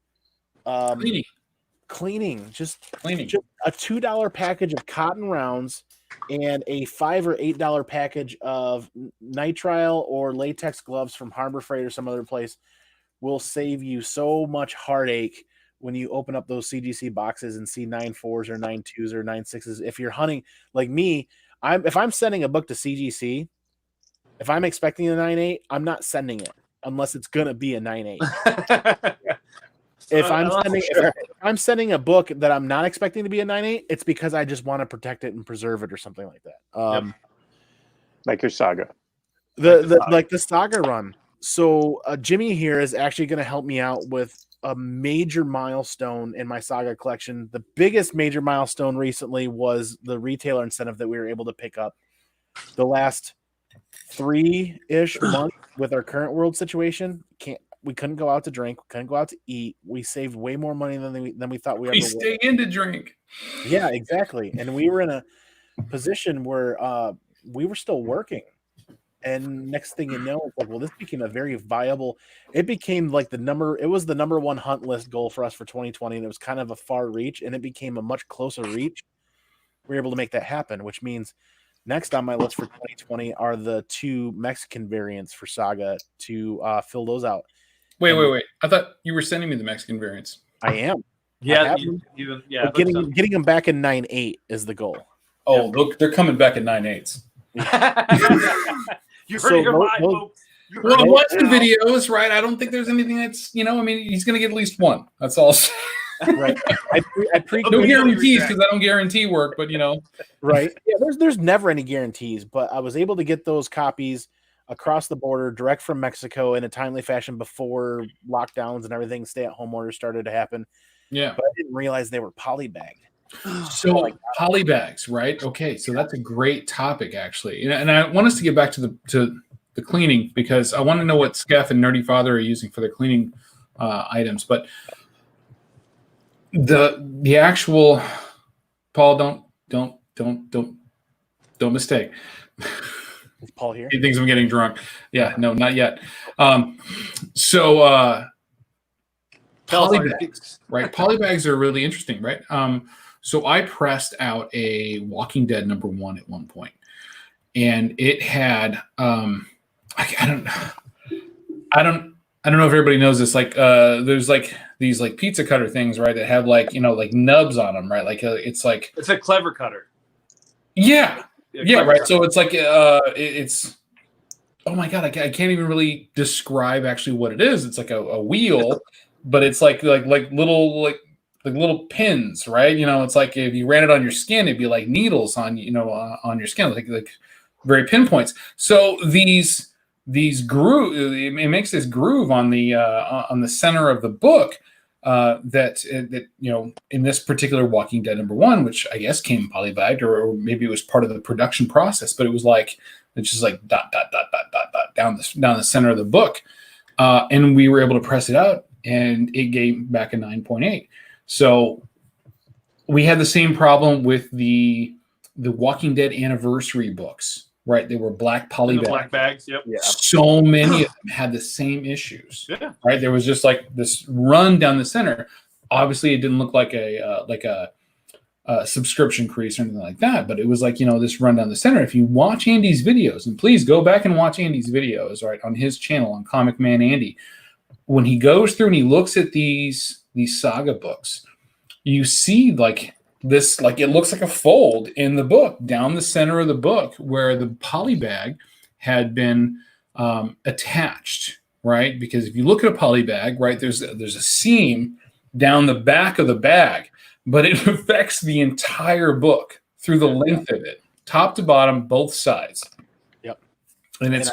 cleaning. Just a $2 package of cotton rounds and a $5 or $8 package of nitrile or latex gloves from Harbor Freight or some other place will save you so much heartache when you open up those CGC boxes and see 9.4s or 9.2s or 9.6s. If you're hunting like me, if I'm sending a book to CGC, if I'm expecting a 9.8, I'm not sending it unless it's gonna be a 9.8. If I'm sending a book that I'm not expecting to be a 9.8, it's because I just want to protect it and preserve it or something like that. Like your Saga. The Saga run. So Jimmy here is actually going to help me out with a major milestone in my Saga collection. The biggest major milestone recently was the retailer incentive that we were able to pick up. The last 3-ish months with our current world situation, we couldn't go out to drink, we couldn't go out to eat. We saved way more money than we thought we ever would. Stay in to drink. Yeah, exactly. And we were in a position where we were still working. And next thing you know, it's like, well, this became a very viable. It became like it was the number one hunt list goal for us for 2020, and it was kind of a far reach, and it became a much closer reach. We were able to make that happen, which means next on my list for 2020 are the 2 Mexican variants for Saga to fill those out. Wait. I thought you were sending me the Mexican variants. I am. Yeah, getting them back in 9.8 is the goal. Oh, look, they're coming back in 9.8s. You heard your mind, folks. Well, I'm watching videos, right? I don't think there's anything that's, he's going to get at least one. That's all. Right. I pre No guarantees because I don't guarantee work, but right. Yeah, there's never any guarantees, but I was able to get those copies across the border, direct from Mexico, in a timely fashion before lockdowns and everything, stay-at-home orders started to happen. Yeah. But I didn't realize they were polybagged. So polybags, right? Okay, so that's a great topic, actually, and I want us to get back to the cleaning because I want to know what Skeff and NerdyFather are using for their cleaning items. But the actual Paul, don't mistake. Is Paul here? He thinks I'm getting drunk. Yeah, no, not yet. Polybags, right? Polybags are really interesting, right? So I pressed out a Walking Dead #1 at one point, and it had I don't know if everybody knows this. Like there's like these like pizza cutter things, right? That have like like nubs on them, right? Like it's a clever cutter. Yeah, yeah, right. Cutter. So it's like it's. Oh my god, I can't even really describe actually what it is. It's like a wheel, but it's like little pins, right? It's like if you ran it on your skin, it'd be like needles on on your skin, like very pinpoints. So these groove, it makes this groove on the center of the book that in this particular Walking Dead #1, which I guess came polybagged or maybe it was part of the production process, but it was like it's just like dot dot dot dot dot dot down the center of the book, and we were able to press it out, and it gave back a 9.8. So we had the same problem with the Walking Dead anniversary books, right? They were black poly bags. Black bags, yep. Yeah. So many of them had the same issues. Yeah. Right. There was just like this run down the center. Obviously, it didn't look like a subscription crease or anything like that, but it was like this run down the center. If you watch Andy's videos, and please go back and watch Andy's videos, right, on his channel on ComicManAndy, when he goes through and he looks at these Saga books, you see like this, like it looks like a fold in the book down the center of the book where the polybag had been attached, right? Because if you look at a polybag, right, there's a seam down the back of the bag, but it affects the entire book through the length of it, top to bottom, both sides. Yep. And it's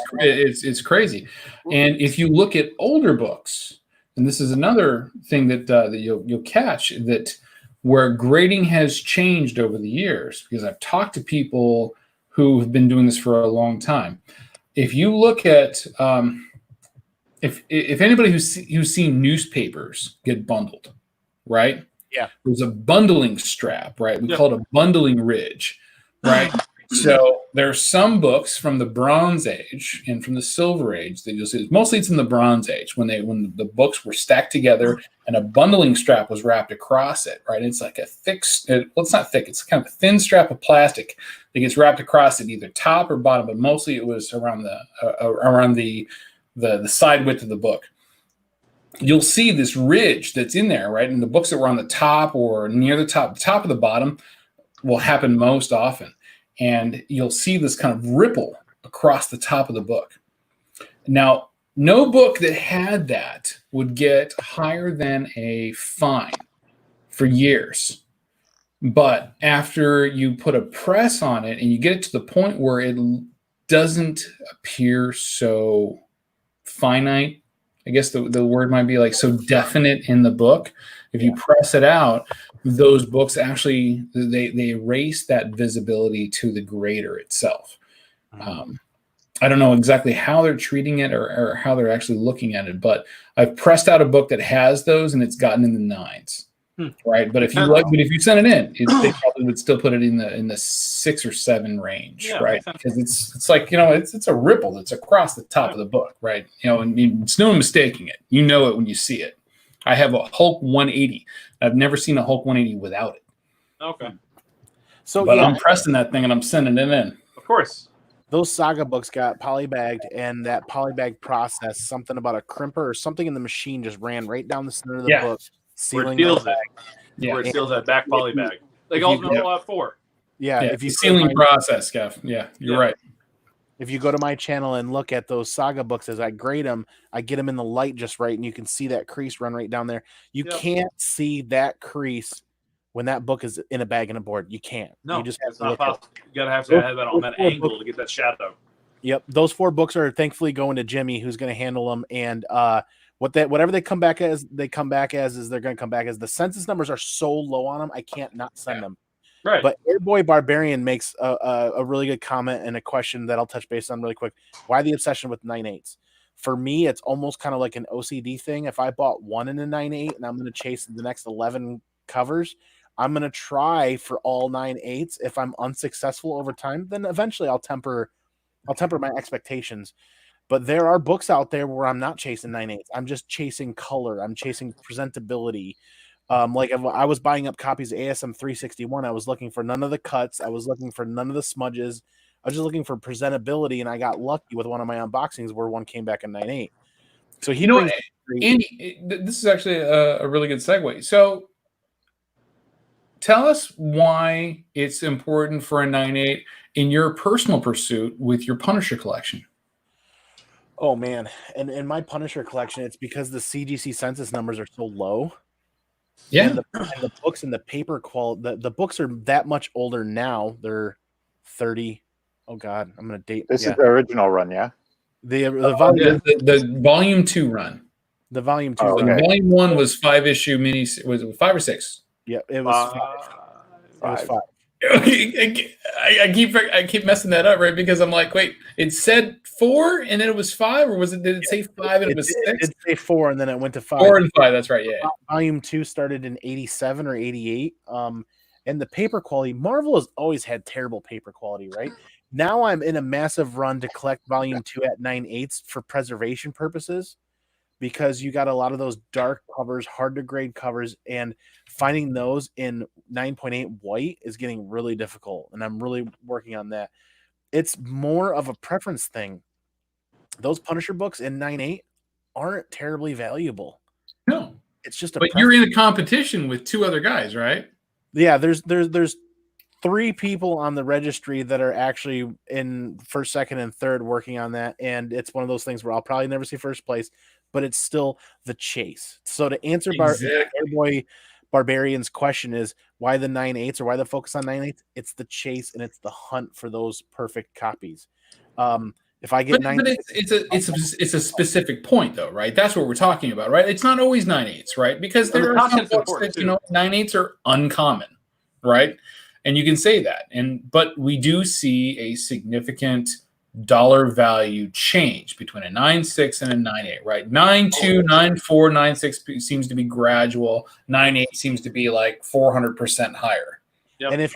crazy. And if you look at older books, and this is another thing that you'll catch, that where grading has changed over the years, because I've talked to people who have been doing this for a long time. If you look at if anybody who's seen newspapers get bundled, right? Yeah. There's a bundling strap, right? We call it a bundling ridge, right? So there are some books from the Bronze Age and from the Silver Age that you'll see. Mostly it's in the Bronze Age when the books were stacked together and a bundling strap was wrapped across it, right? It's like a thick, well, it's not thick. It's kind of a thin strap of plastic that gets wrapped across it, either top or bottom, but mostly it was around the side width of the book. You'll see this ridge that's in there, right? And the books that were on the top or near the top of the bottom will happen most often. And you'll see this kind of ripple across the top of the book. Now, no book that had that would get higher than a fine for years. But after you put a press on it and you get it to the point where it doesn't appear so finite, I guess the word might be like so definite in the book. If you press it out, those books actually, they erase that visibility to the grader itself. I don't know exactly how they're treating it or how they're actually looking at it, but I've pressed out a book that has those and it's gotten in the 9s. Right, but if you send it in, they probably would still put it in the 6 or 7 range, right? Because it's like it's a ripple that's across the top of the book, right? And it's no mistaking it. You know it when you see it. I have a Hulk 180. I've never seen a Hulk 180 without it. Okay. So, but I'm pressing that thing and I'm sending it in. Of course. Those Saga books got polybagged, and that polybag process, something about a crimper or something in the machine just ran right down the center of the book. Where it seals it. Where it seals that back poly bag. Like Ultimate Fallout 4. Yeah, if you sealing process, Skeff. Yeah, you're right. If you go to my channel and look at those Saga books as I grade them, I get them in the light just right, and you can see that crease run right down there. You can't see that crease when that book is in a bag and a board. You can't. No, you just have it's to not look at it. possible. You gotta have that on that angle to get that shadow. Yep, those 4 books are thankfully going to Jimmy, who's going to handle them. And whatever they come back as, they're going to come back as. The census numbers are so low on them, I can't not send them. Right. But Airboy Barbarian makes a really good comment and a question that I'll touch base on really quick. Why the obsession with 9/8? For me, it's almost kind of like an OCD thing. If I bought one in a 9/8 and I'm going to chase the next 11 covers, I'm going to try for all 9/8s. If I'm unsuccessful over time, then eventually I'll temper my expectations. But there are books out there where I'm not chasing 9/8s. I'm just chasing color. I'm chasing presentability. Like if I was buying up copies of ASM 361, I was looking for none of the cuts. I was looking for none of the smudges. I was just looking for presentability, and I got lucky with one of my unboxings where one came back in 9/8. So Andy, this is actually a really good segue. So tell us why it's important for a 9/8 in your personal pursuit with your Punisher collection. Oh man, and in my Punisher collection, it's because the CGC census numbers are so low. Yeah, and the books and the paper quality. The books are that much older now. They're 30. Oh God, I'm gonna date. This is the original run, yeah. The volume 2 run. The volume 2. Oh, okay. Volume 1 was 5-issue mini. Was it 5 or 6? Yeah, it was 5. It was 5. I keep messing that up, right? Because I'm like, wait, it said 4 and then it was 5, or did it say 5 and it was 6? It did say 4 and then it went to 5. 4 and 5, that's right, yeah. Volume 2 started in 87 or 88. And the paper quality, Marvel has always had terrible paper quality, right? Now I'm in a massive run to collect volume 2 at 9/8 for preservation purposes, because you got a lot of those dark covers, hard to grade covers, and finding those in 9.8 white is getting really difficult, and I'm really working on that. It's more of a preference thing. Those Punisher books in 9/8 aren't terribly valuable. No, it's just but you're in a competition with 2 other guys, right? Yeah, there's 3 people on the registry that are actually in first, second, and third working on that, and it's one of those things where I'll probably never see first place, but it's still the chase. So to answer Airboy Barbarian's question is why the 9/8s or why the focus on 9/8s? It's the chase and it's the hunt for those perfect copies. If I get 9/8, it's a specific point though, right? That's what we're talking about, right? It's not always 9/8s, right? Because there are some books that 9/8s are uncommon, right? And you can say that, but we do see a significant dollar value change between a 9/6 and a 9/8, right? 9/2, 9/4, 9/6 seems to be gradual. 9/8 seems to be like 400% higher. Yep. And if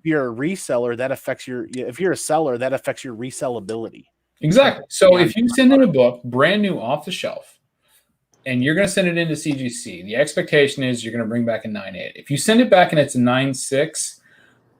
you're a reseller, that affects if you're a seller, that affects your resellability. Exactly. So if you send in a book brand new off the shelf, and you're going to send it into CGC, the expectation is you're going to bring back a 9/8. If you send it back and it's a 9/6,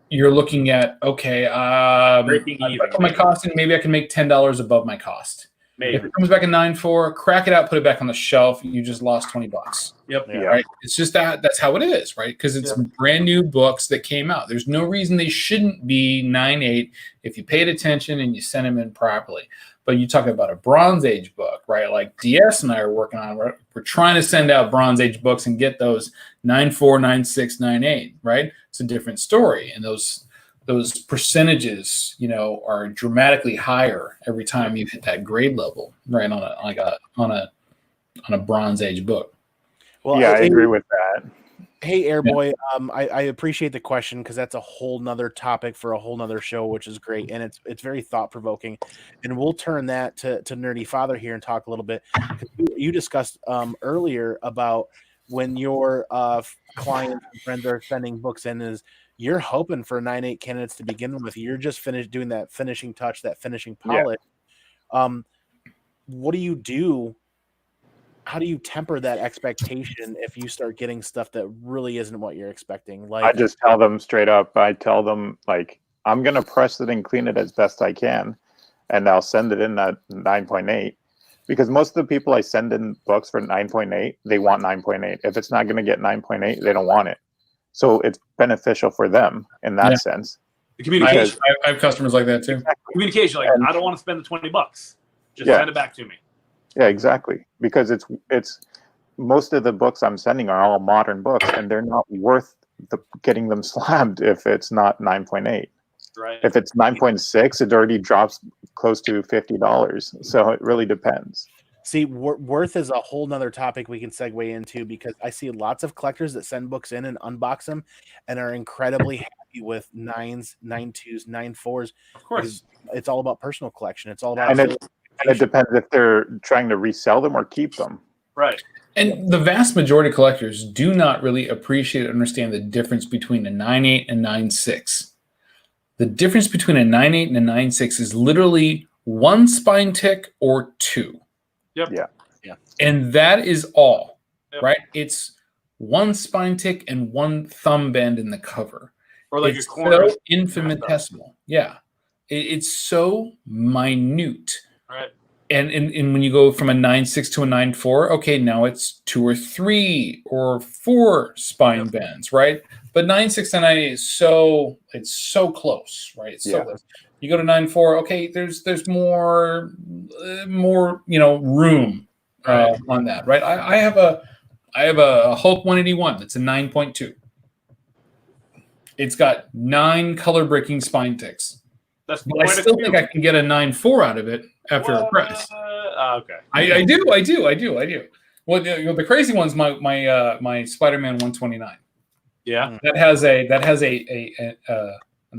you're looking at, okay, my cost, and maybe I can make $10 above my cost. Maybe. If it comes back a 9/4, crack it out, put it back on the shelf, you just lost $20. Yep. Yeah. Right. It's just that's how it is, right? Because it's brand new books that came out. There's no reason they shouldn't be 9/8 if you paid attention and you sent them in properly. But you talk about a Bronze Age book, right? Like DS and I are working on. We're trying to send out Bronze Age books and get those 9/4, 9/6, 9/8, right? It's a different story, and those percentages, are dramatically higher every time you hit that grade level, right? On a Bronze Age book. Well, yeah, I agree with that. Hey, Airboy, I appreciate the question because that's a whole nother topic for a whole nother show, which is great, and it's very thought provoking, and we'll turn that to NerdyFather here and talk a little bit. You discussed earlier about when your clients and friends are sending books in, is you're hoping for 9/8 candidates to begin with. You're just doing that finishing touch, that finishing polish. Yeah. What do you do? How do you temper that expectation if you start getting stuff that really isn't what you're expecting? Like, I just tell them straight up. I tell them, like, I'm going to press it and clean it as best I can, and I'll send it in at 9.8, because most of the people I send in books for 9.8, they want 9.8. If it's not going to get 9.8, they don't want it. So it's beneficial for them in that sense. The communication. I have customers like that too. Exactly. Communication, like, And- I don't want to spend the $20. Just Yeah. send it back to me. Yeah, exactly. Because it's most of the books I'm sending are all modern books, and they're not worth getting them slabbed if it's not 9.8. Right. If it's 9.6, it already drops close to $50. So it really depends. See, worth is a whole nother topic we can segue into, because I see lots of collectors that send books in and unbox them and are incredibly happy with 9s, 9.2s, 9.4s. Of course. It's all about personal collection. It's all about. And it depends if they're trying to resell them or keep them. Right. And the vast majority of collectors do not really appreciate or understand the difference between a 9.8 and 9.6. The difference between a 9.8 and a 9.6 is literally one spine tick or two. Yep. Yeah. And that is all, Yep. right? It's one spine tick and one thumb bend in the cover. Or like It's a corner. so infinitesimal. Yeah. It's so minute. Right. And when you go from a 9.6 to a 9.4, okay, now it's 2 or 3 or 4 spine bends, right? But 9.6 to 9.8 is it's so close, right? It's so close. You go to 9.4, okay, there's more room on that, right? I have a Hulk 181 that's a 9.2. It's got 9 color breaking spine ticks. That's But I still think I can get a 9.4 out of it after a press. Okay. I do. Well, the crazy one's my Spider-Man 129. Yeah. That has an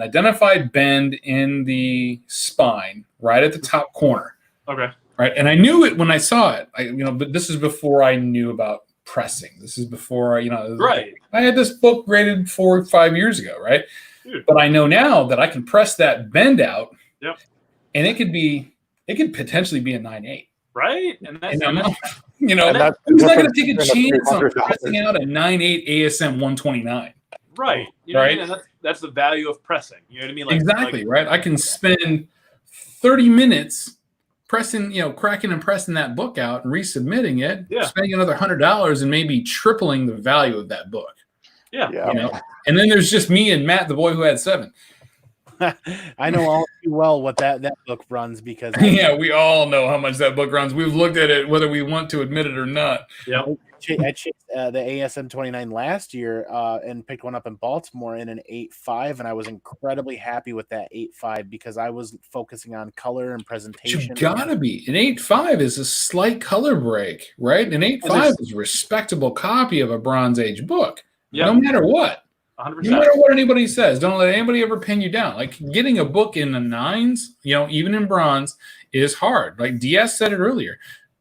identified bend in the spine right at the top corner. Okay. Right, and I knew it when I saw it. But this is before I knew about pressing. This is before Right. I had this book graded 4 or 5 years ago, right? Dude. But I know now that I can press that bend out. Yep. And it could potentially be a 9.8. Right. And that's And I'm not, that's who's the not going to difference take a between chance on $300. pressing out a 9.8 ASM 129? right. You know Right. what I mean? And that's the value of pressing. You know what I mean? Like, Exactly, right? I can spend 30 minutes pressing, cracking and pressing that book out and resubmitting it, Yeah. spending another $100 and maybe tripling the value of that book. Yeah. And then there's just me and Matt, the boy who had 7. I know all too well what that book runs, because Yeah, we all know how much that book runs. We've looked at it, whether we want to admit it or not. Yep. I chased the ASM 29 last year and picked one up in Baltimore in an 8.5, and I was incredibly happy with that 8.5 because I was focusing on color and presentation. You gotta be. An 8.5 is a slight color break, right? An 8.5 is a respectable copy of a Bronze Age book, no matter what. 100%. No matter what anybody says, don't let anybody ever pin you down. Like getting a book in the 9s, even in bronze, is hard. Like DS said it earlier,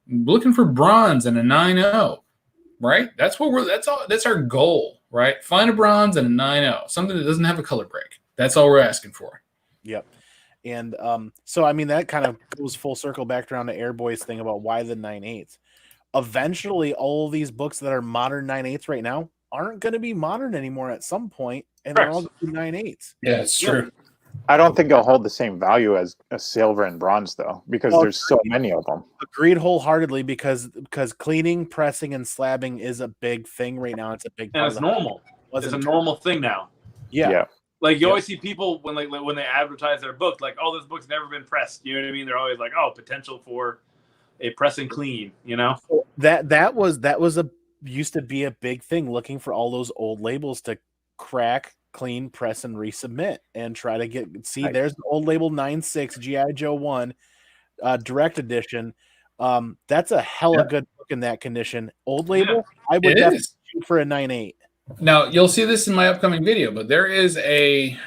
looking for bronze and a 9.0, right? That's our goal, right? Find a bronze and a 9.0, something that doesn't have a color break. That's all we're asking for. Yep. And so I mean that kind of goes full circle back around to Airboy's thing about why the 9.8s. Eventually, all of these books that are modern 9.8s right now aren't going to be modern anymore at some point, and they're all going to be 9.8s. Yeah, it's true. I don't think they'll hold the same value as a silver and bronze, though, because there's so many of them. Agreed wholeheartedly, because cleaning, pressing, and slabbing is a big thing right now. It's a big part And it's normal. It's a normal thing now. Yeah. Like you always see people when they advertise their book, like, oh, this book's never been pressed. You know what I mean? They're always like, oh, potential for a press and clean. That was used to be a big thing, looking for all those old labels to crack, clean, press, and resubmit, and try to see. There's the old label 9.6 GI Joe 1 direct edition. That's a hella good book in that condition. Old label, I would definitely shoot for a 9.8. Now you'll see this in my upcoming video, but there's a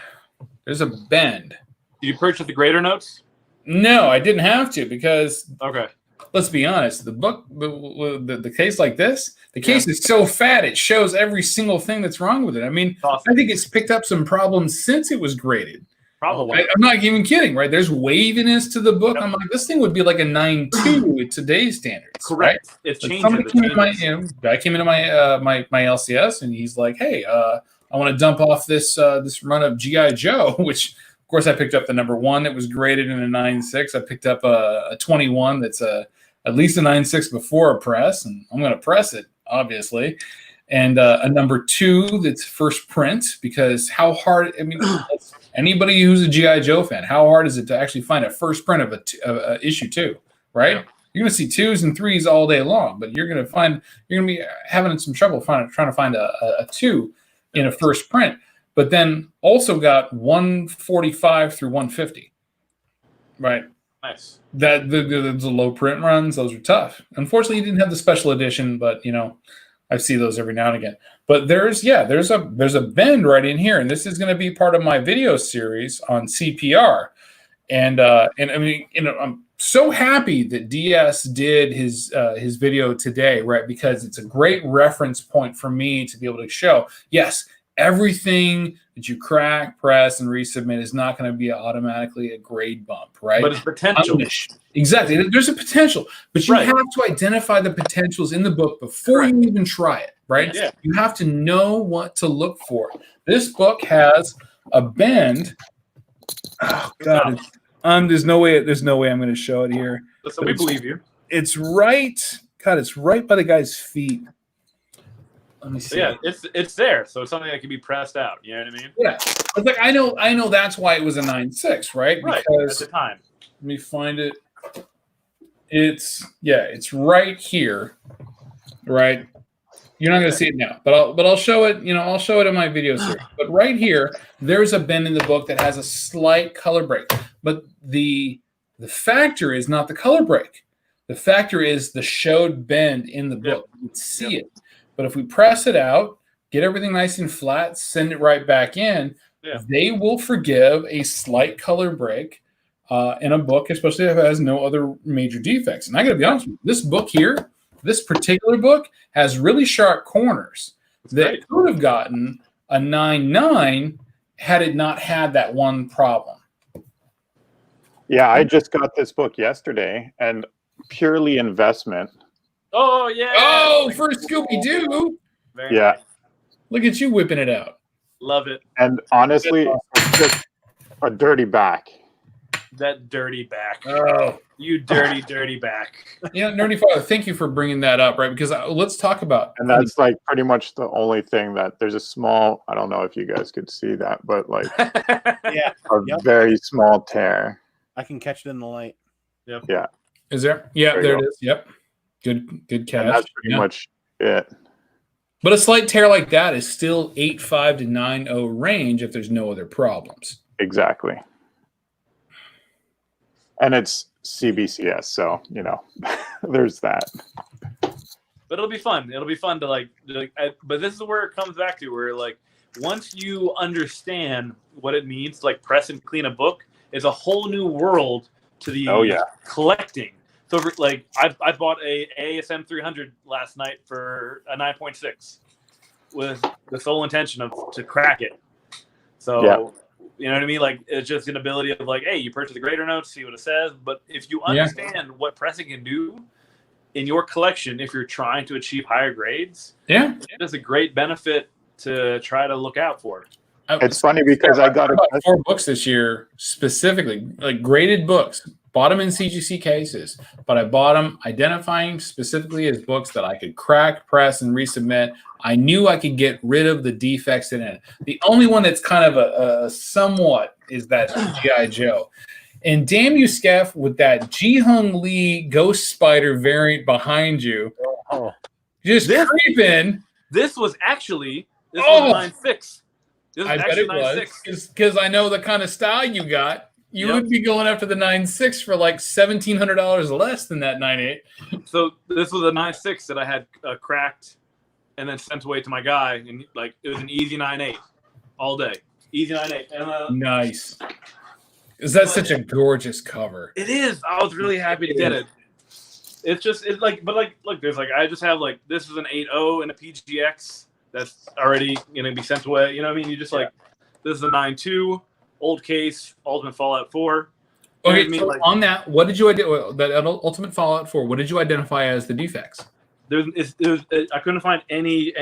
bend. Did you purchase the grader notes? No, I didn't have to, because let's be honest, the book, the case like this, the case is so fat it shows every single thing that's wrong with it. I mean, awesome. I think it's picked up some problems since it was graded. Probably. I'm not even kidding, right? There's waviness to the book. I'm like, this thing would be like a 9.2 with today's standards. Correct. Right? It's changing. Somebody came into guy came into my LCS, and he's like, hey, I want to dump off this run of GI Joe, which of course I picked up the number 1 that was graded in a 9.6. I picked up a 21 that's at least a 9.6 before a press, and I'm going to press it, obviously. And a number 2 that's first print, because how hard, I mean, anybody who's a G.I. Joe fan, how hard is it to actually find a first print of a issue 2, right? Yeah. You're going to see 2s and 3s all day long, but you're going to be having some trouble trying to find a 2 in a first print. But then also got 145 through 150, right? Nice. That the low print runs, those are tough. Unfortunately, you didn't have the special edition, but I see those every now and again. But there's a bend right in here, and this is going to be part of my video series on CPR. And I mean, I'm so happy that DS did his video today, right? Because it's a great reference point for me to be able to show, yes, everything that you crack, press, and resubmit is not going to be automatically a grade bump, right? But it's potential. Exactly. There's a potential, but you have to identify the potentials in the book before you even try it, right? Yeah. You have to know what to look for. This book has a bend. Oh God! There's no way I'm going to show it here. So we believe you. It's right. God, it's right by the guy's feet. Let me see. Yeah, it's there. So it's something that can be pressed out. You know what I mean? Yeah. But like I know that's why it was a 9.6, right? Right. Because at the time. Let me find it. It's right here, right? You're not going to see it now, but I'll show it. I'll show it in my video series. But right here, there's a bend in the book that has a slight color break. But the factor is not the color break. The factor is the showed bend in the book. You can see it. But if we press it out, get everything nice and flat, send it right back in, they will forgive a slight color break in a book, especially if it has no other major defects. And I got to be honest with you, this book here, this particular book, has really sharp corners that could have gotten a 9.9 had it not had that one problem. Yeah, I just got this book yesterday, and purely investment. Oh, yeah. Oh, for Scooby-Doo. Yeah. Nice. Look at you whipping it out. Love it. And honestly, it's just a dirty back. That dirty back. Oh. You dirty, dirty back. NerdyFather, thank you for bringing that up, right? Because let's talk about. And that's like pretty much the only thing that there's a small, I don't know if you guys could see that, but like a very small tear. I can catch it in the light. Yep. Yeah. Is there? Yeah, there it go. is. Yep. Good catch. And that's pretty much it. But a slight tear like that is still 8.5 to 9.0 range if there's no other problems. Exactly. And it's CBCS, so there's that. But it'll be fun. It'll be fun to but this is where it comes back to, where like once you understand what it means to like press and clean a book, it's a whole new world to the collecting. So like I bought a ASM 300 last night for a 9.6 with the sole intention to crack it. So you know what I mean? Like it's just an ability of like, hey, you purchase the grader notes, see what it says. But if you understand what pressing can do in your collection, if you're trying to achieve higher grades, it's a great benefit to try to look out for. It's funny because I got about 4 books this year specifically, like graded books. Bought them in CGC cases, but I bought them identifying specifically as books that I could crack, press, and resubmit. I knew I could get rid of the defects in it. The only one that's kind of a somewhat is that G.I. Joe. And damn you, Skeff, with that Ji-Hung Lee Ghost Spider variant behind you. Just creeping. This was 9.6. I bet it was. Because I know the kind of style you got. You would be going after the 9.6 for like $1,700 less than that 9.8. So this was a 9.6 that I had cracked and then sent away to my guy, and like it was an easy 9.8 all day, easy 9.8. And, nice. Is that such a gorgeous cover? It is. I was really happy to get it. It's like, but like, look, there's like I just have like this is an 8.0 and a PGX that's already gonna be sent away. You know what I mean? You just like this is a 9.2. Old case, Ultimate Fallout 4. Okay, so on that, what did you that Ultimate Fallout 4? What did you identify as the defects? I couldn't find any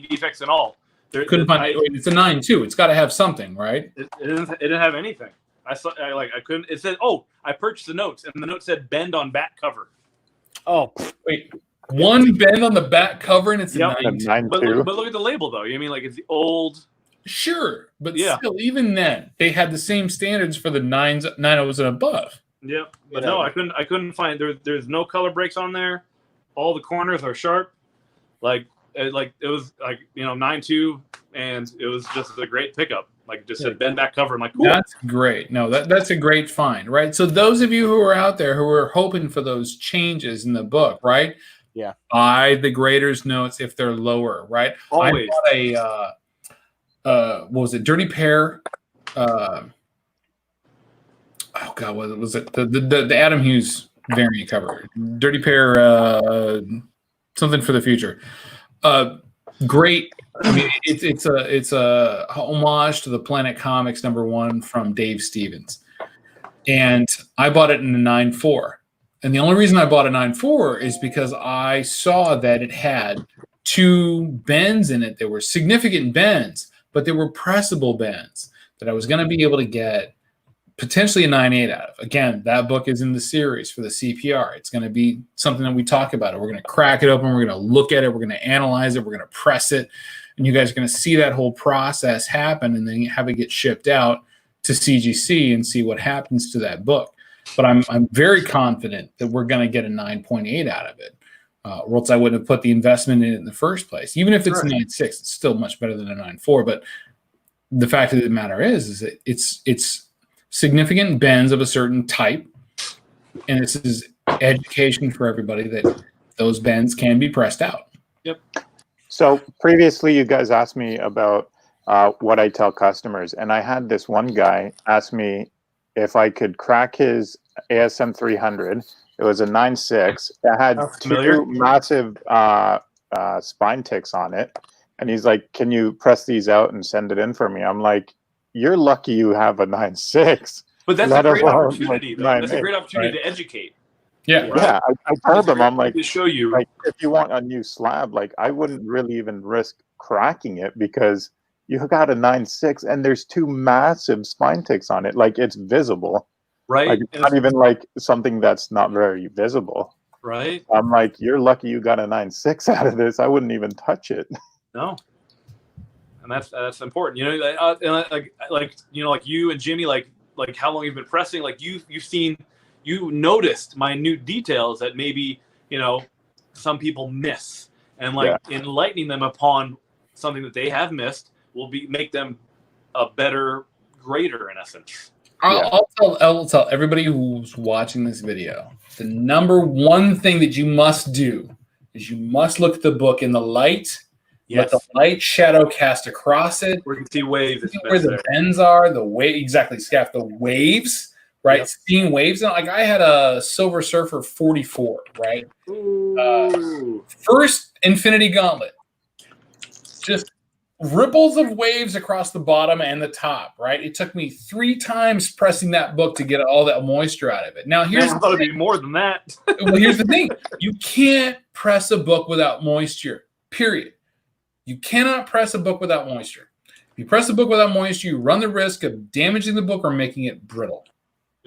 defects at all. Couldn't find. It's a 9.2. It's got to have something, right? It didn't have anything. I couldn't. It said, I purchased the notes, and the note said bend on back cover. Oh wait, One bend on the back cover, and it's a Yep. 9.2. But look at the label, though. I mean, like, it's the old. Sure, but Yeah. still, even then, they had the same standards for the 9.0s and above. Yep. But no, I couldn't find there's no color breaks on there. All the corners are sharp. Like it was like 9.2, and it was just a great pickup. Like just a bend back cover. I'm like, cool. That's great. No, that's a great find, right? So those of you who are out there who are hoping for those changes in the book, right? Yeah. Buy the grader's notes if they're lower, right? Always. I bought what was it? Dirty Pair. Oh God, what was it? The Adam Hughes variant cover. Dirty Pair. Something for the future. Great. I mean, it's a homage to the Planet Comics #1 from Dave Stevens, and I bought it in a 9.4. And the only reason I bought a 9.4 is because I saw that it had 2 bends in it. There were significant bends, but they were pressable bends that I was going to be able to get potentially a 9.8 out of. Again, that book is in the series for the CPR. It's going to be something that we talk about. We're going to crack it open. We're going to look at it. We're going to analyze it. We're going to press it. And you guys are going to see that whole process happen and then have it get shipped out to CGC and see what happens to that book. But I'm very confident that we're going to get a 9.8 out of it. Or else I wouldn't have put the investment in it in the first place. Even if it's a 9.6, it's still much better than a 9.4. But the fact of the matter is that it's significant bends of a certain type, and this is education for everybody that those bends can be pressed out. Yep. So previously, you guys asked me about what I tell customers, and I had this one guy ask me if I could crack his ASM 300. It was a 9.6. It had 2 massive spine ticks on it, and he's like, "Can you press these out and send it in for me?" I'm like, "You're lucky you have a 9.6." But that's a great opportunity, though. That's a great opportunity to educate. Yeah. Right? Yeah, I told him, I'm like, to show you, like, if you want a new slab, like, I wouldn't really even risk cracking it because you got a 9.6 and there's 2 massive spine ticks on it. Like, it's visible. right? Like, it's not even like something that's not very visible. Right. I'm like, you're lucky you got a 9.6 out of this. I wouldn't even touch it. No. And that's important. You know, like you and Jimmy, like how long you've been pressing, like you noticed minute details that maybe, some people miss, and enlightening them upon something that they have missed will make them a better grader, in essence. I'll tell everybody who's watching this video, the #1 thing that you must do is you must look at the book in the light. Let the light shadow cast across it. Where you can see waves. Where the bends are, the wave, exactly, Skeff, the waves, right? Yep. Seeing waves. Like, I had a Silver Surfer 44, right? First Infinity Gauntlet. Just ripples of waves across the bottom and the top, right? It took me 3 times pressing that book to get all that moisture out of it. Now, here's I thought it'd be more than that. Well, here's the thing. You can't press a book without moisture, period. You cannot press a book without moisture. If you press a book without moisture, you run the risk of damaging the book or making it brittle,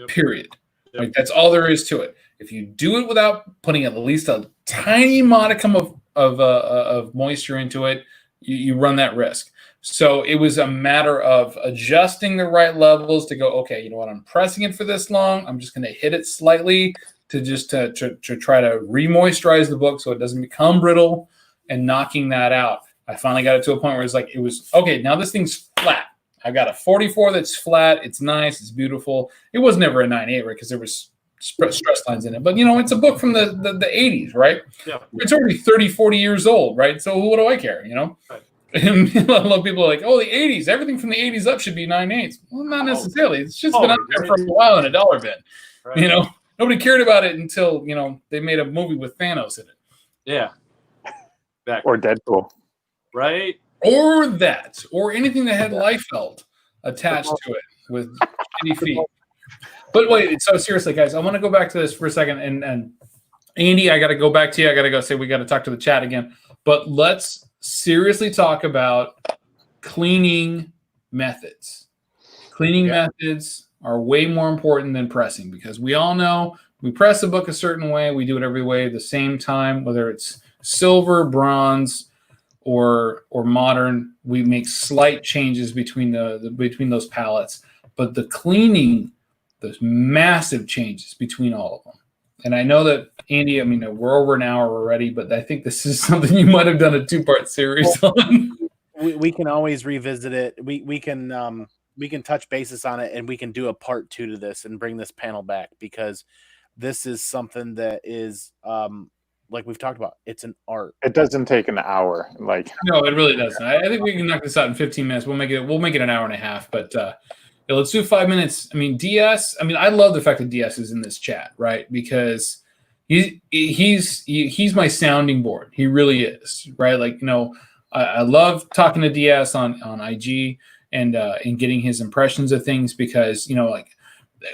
period. Yep. Like, that's all there is to it. If you do it without putting at least a tiny modicum of moisture into it, you run that risk. So it was a matter of adjusting the right levels to go, okay, you know what, I'm pressing it for this long. I'm just going to hit it slightly to try to re-moisturize the book so it doesn't become brittle, and knocking that out. I finally got it to a point where it was okay, now this thing's flat. I've got a 44 that's flat. It's nice. It's beautiful. It was never a 9.8, right? Because there was stress lines in it. But, it's a book from the 80s, right? Yeah. It's already 30, 40 years old, right? So what do I care, Right. And a lot of people are like, oh, the 80s. Everything from the 80s up should be 9.8s. Well, not necessarily. It's just been out there for a while in a dollar bin. Right. Nobody cared about it until, they made a movie with Thanos in it. Yeah. Exactly. Or Deadpool. Right. Or that. Or anything that had Liefeld attached to it with shitty feet. But wait, so seriously, guys, I want to go back to this for a second. And Andy, I got to go back to you. I got to go say we got to talk to the chat again. But let's seriously talk about cleaning methods. Cleaning methods are way more important than pressing, because we all know We press a book a certain way. We do it every way at the same time, whether it's silver, bronze, or modern. We make slight changes between between those palettes, but the cleaning, there's massive changes between all of them. And I know that, Andy, I mean, we're over an hour already, but I think this is something you might have done a 2-part series on. We can always revisit it. We can touch bases on it, and we can do a part 2 to this and bring this panel back, because this is something that is like we've talked about. It's an art. It doesn't take an hour. Like, no, it really doesn't. I think we can knock this out in 15 minutes. We'll make it an hour and a half, but yeah, let's do 5 minutes. I mean, DS. I mean, I love the fact that DS is in this chat, right? Because he's my sounding board. He really is, right? Like, I love talking to DS on IG and getting his impressions of things, because like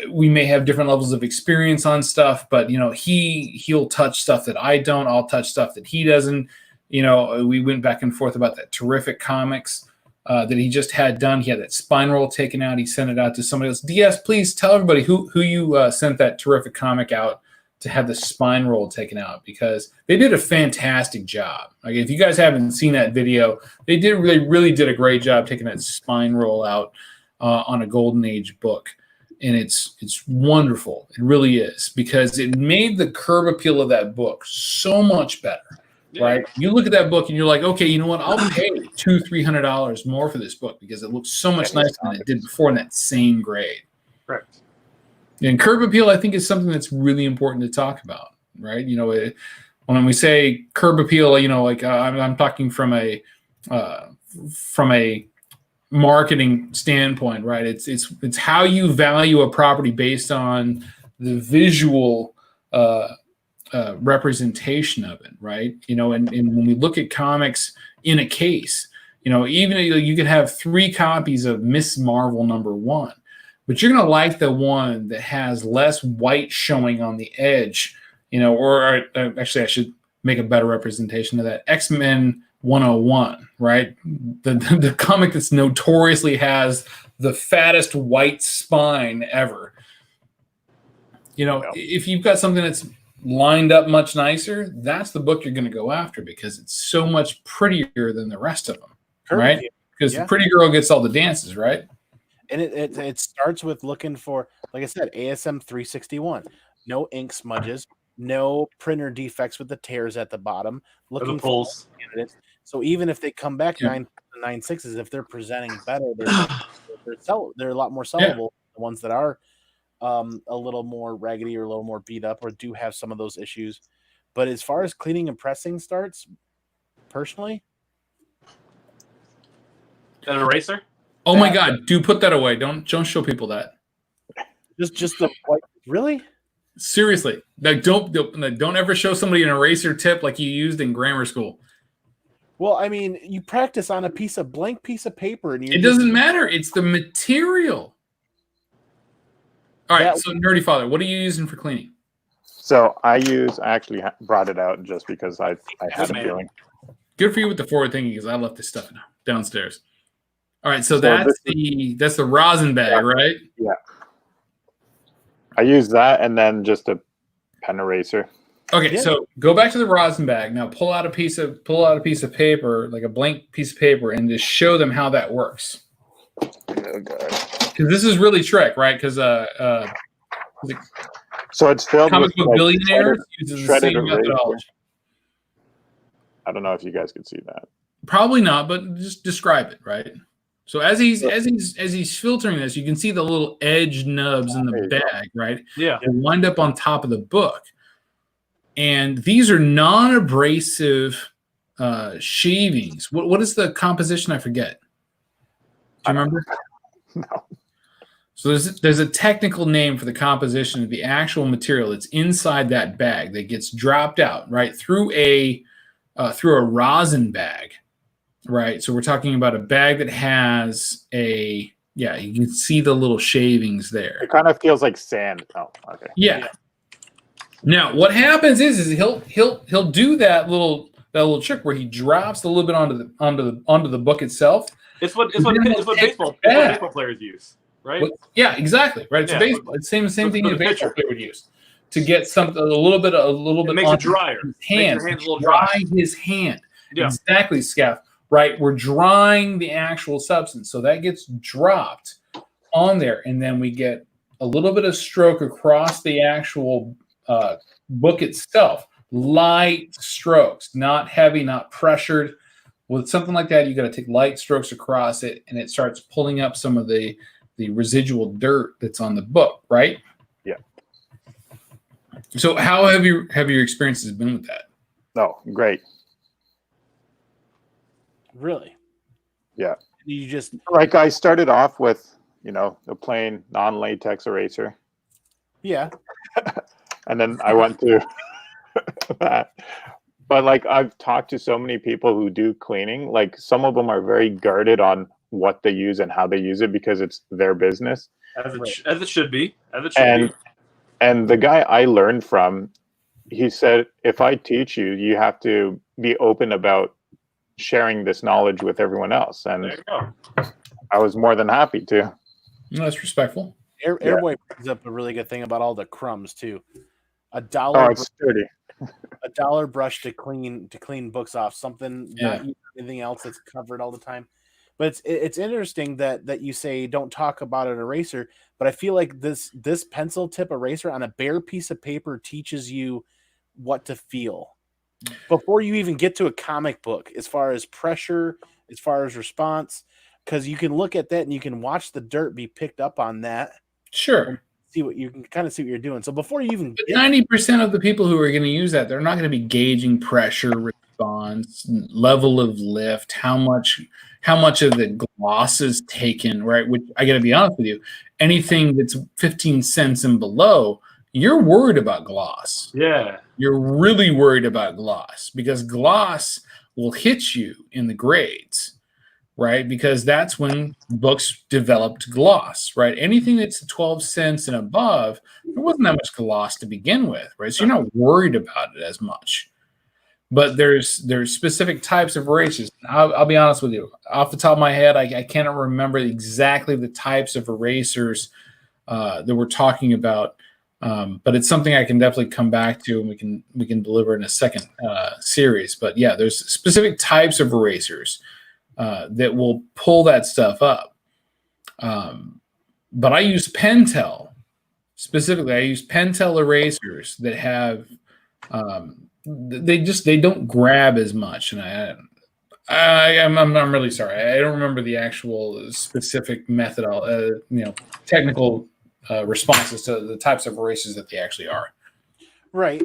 we may have different levels of experience on stuff, but he'll touch stuff that I don't. I'll touch stuff that he doesn't. We went back and forth about that terrific comics that he just had done. He had that spine roll taken out. He sent it out to somebody else. DS, please tell everybody who you sent that terrific comic out to have the spine roll taken out, because they did a fantastic job. Like, if you guys haven't seen that video, they really did a great job taking that spine roll out on a Golden Age book. And it's wonderful. It really is, because it made the curb appeal of that book so much better, right? You look at that book and you're like, okay, you know what? I'll pay $200-300 more for this book because it looks so much nicer than it did before in that same grade. Correct. And curb appeal, I think, is something that's really important to talk about, right? When we say curb appeal, I'm talking from a marketing standpoint, right? It's how you value a property based on the visual representation of it, right? And when we look at comics in a case, even you could have 3 copies of Miss Marvel #1, but you're going to like the one that has less white showing on the edge, or actually I should make a better representation of that. X-Men 101, right? The comic that's notoriously has the fattest white spine ever. If you've got something that's lined up much nicer, that's the book you're going to go after, because it's so much prettier than the rest of them, right? Because the pretty girl gets all the dances, right? And it starts with looking for, like I said, ASM 361. No ink smudges, no printer defects with the tears at the bottom. Looking for candidates. So even if they come back 9.6s, if they're presenting better, they're a lot more sellable. The ones that are a little more raggedy or a little more beat up or do have some of those issues. But as far as cleaning and pressing starts, personally, an eraser. Oh my God! Do put that away. Don't show people that. Just the white. Really? Seriously, like don't ever show somebody an eraser tip like you used in grammar school. Well, I mean, you practice on a blank piece of paper, and it doesn't matter. It's the material. All right. So, NerdyFather, what are you using for cleaning? So I actually brought it out just because I had a feeling. Good for you with the forward thinking, because I left this stuff downstairs. All right, so that's the rosin bag, right? Yeah. I use that and then just a pen eraser. Okay, so go back to the rosin bag. Now pull out a piece of paper, like a blank piece of paper, and just show them how that works. Oh God. Because this is really trick, right? Because so it's filled Comic with Book Billionaires uses the same methodology. I don't know if you guys could see that. Probably not, but just describe it, right? So as he's filtering this, you can see the little edge nubs in the bag, right? Yeah. They wind up on top of the book. And these are non-abrasive shavings. What is the composition? I forget. Do you remember? No. So there's a technical name for the composition of the actual material that's inside that bag that gets dropped out, right, through a rosin bag. Right, so we're talking about a bag that has you can see the little shavings there. It kind of feels like sand. Oh, okay. Yeah. Now, what happens is he'll do that little trick where he drops a little bit onto the book itself. It's what baseball players use, right? Yeah, exactly. Right. It's baseball. It's same thing a baseball player would use. to get something a little bit makes on it drier. his Makes hand. your hands a little Dry dry. his hand. Yeah. Exactly, Skeff. Right, we're drying the actual substance, so that gets dropped on there, and then we get a little bit of stroke across the actual book itself. Light strokes, not heavy, not pressured. With something like that, you got to take light strokes across it, and it starts pulling up some of the residual dirt that's on the book, right? Yeah. So how have your experiences been with that? No, great. Really? Yeah. You just Like I started off with, the plain non-latex eraser. yeah. And then I went through that. But like I've talked to so many people who do cleaning, like some of them are very guarded on what they use and how they use it because it's their business. As it should be. And the guy I learned from, he said, if I teach you, you have to be open about sharing this knowledge with everyone else. And There you go. I was more than happy to. No, that's respectful. Airboy brings up a really good thing about all the crumbs too. Oh, $1 it's sturdy. $1 brush to clean books off, something not using anything else that's covered all the time. But it's interesting that you say don't talk about an eraser, but I feel like this pencil tip eraser on a bare piece of paper teaches you what to feel before you even get to a comic book, as far as pressure, as far as response, because you can look at that and you can watch the dirt be picked up on that. Sure. You can kind of see what you're doing. So before you even But 90% of the people who are going to use that, they're not going to be gauging pressure, response, level of lift, how much of the gloss is taken, right? Which I got to be honest with you, anything that's 15 cents and below, you're worried about gloss. Yeah. You're really worried about gloss because gloss will hit you in the grades, right? Because that's when books developed gloss, right? Anything that's 12 cents and above, there wasn't that much gloss to begin with, right? So you're not worried about it as much. But there's specific types of erasers. I'll be honest with you. Off the top of my head, I cannot remember exactly the types of erasers that we're talking about. But it's something I can definitely come back to, and we can deliver in a second series. But yeah, there's specific types of erasers that will pull that stuff up. But I use Pentel specifically. I use Pentel erasers that have they don't grab as much, and I'm really sorry. I don't remember the actual specific method, technical responses to the types of erasers that they actually are. right,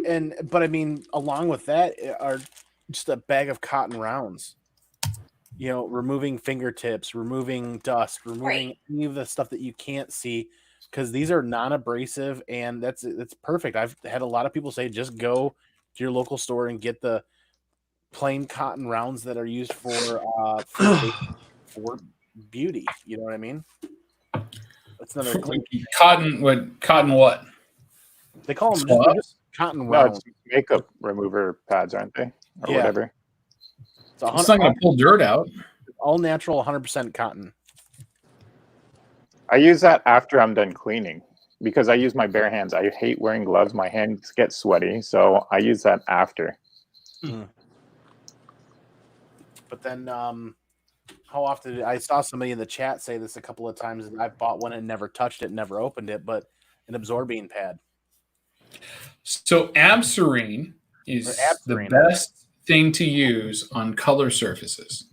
but I mean, along with that are just a bag of cotton rounds. Removing fingertips, removing dust, removing any of the stuff that you can't see, because these are non-abrasive, and that's perfect. I've had a lot of people say just go to your local store and get the plain cotton rounds that are used for beauty. You know what I mean? That's another Cotton what? They call them just cotton No, rounds. it's makeup remover pads, aren't they? Or whatever. It's not going to pull dirt out. All natural, 100% cotton. I use that after I'm done cleaning because I use my bare hands. I hate wearing gloves. My hands get sweaty, so I use that after. But then, how often I saw somebody in the chat say this a couple of times, and I bought one and never touched it, never opened it, but an absorbing pad. So Absorine is the best thing to use on color surfaces.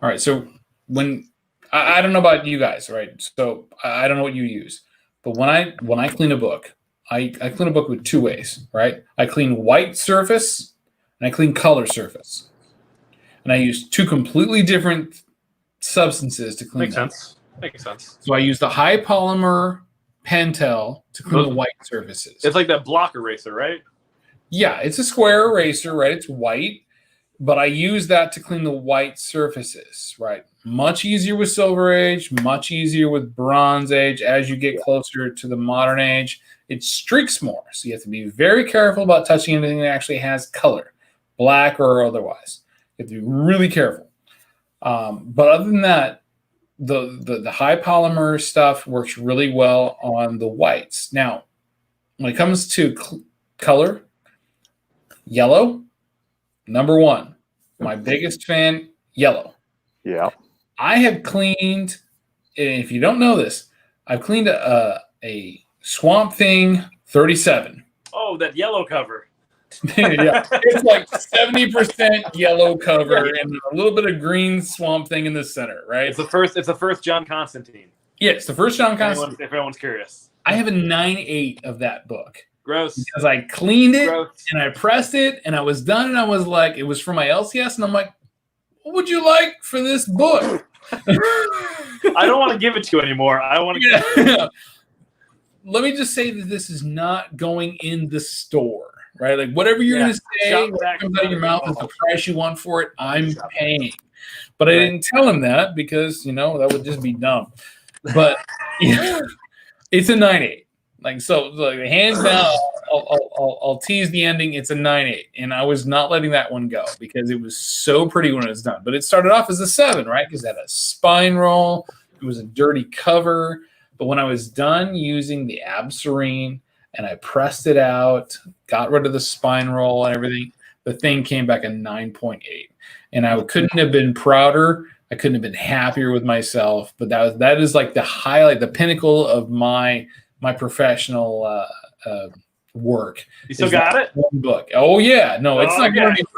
All right, so when I don't know about you guys, right? So I don't know what you use, but when I clean a book, I clean a book with two ways, right? I clean white surface and I clean color surface, and I use two completely different substances to clean. Makes sense. So I use the high polymer Pentel to clean the white surfaces. It's like that block eraser, right? Yeah, it's a square eraser, right? It's white, but I use that to clean the white surfaces, right? Much easier with Silver Age, much easier with Bronze Age. As you get closer to the Modern Age, it streaks more. So you have to be very careful about touching anything that actually has color, black or otherwise. You have to be really careful. But other than that, the high polymer stuff works really well on the whites. Now, when it comes to color, yellow, number one. My biggest fan, yellow. Yeah. I have cleaned, and if you don't know this, I've cleaned a Swamp Thing 37. Oh, that yellow cover. Yeah, it's like 70% yellow cover and a little bit of green Swamp Thing in the center, right? It's the first John Constantine. Yeah, it's the first John Constantine. If anyone's curious. I have a 9.8 of that book. Gross. Because I cleaned it Gross. and I pressed it and I was done and I was like, it was for my LCS and I'm like, what would you like for this book? I don't want to give it to you anymore. I want to. Yeah. Let me just say that this is not going in the store, right? Like whatever you're going to say, what comes out of your mouth is the price you want for it. I'm paying. But I didn't tell him that because, that would just be dumb. But it's a 9.8. Like, so like, hands down, I'll tease the ending. It's a 9.8. And I was not letting that one go because it was so pretty when it was done. But it started off as a 7, right? Because it had a spine roll. It was a dirty cover. But when I was done using the Abserine and I pressed it out, got rid of the spine roll and everything, the thing came back a 9.8. And I couldn't have been prouder. I couldn't have been happier with myself. But that is like the highlight, the pinnacle of my professional work. You still got it? One book. Oh yeah, no, it's not going to be.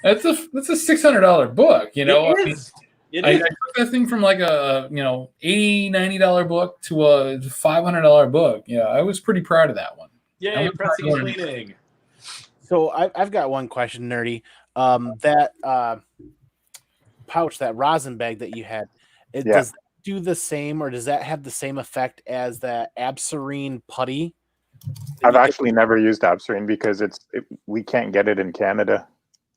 That's a $600 book. I took that thing from like a $80-$90 book to a $500 book. Yeah, I was pretty proud of that one. Yeah, pressing and cleaning. So I've got one question, Nerdy. That pouch, that rosin bag that you had, does that do the same, or does that have the same effect as that Abserine putty? I've actually never used Abserine because we can't get it in Canada.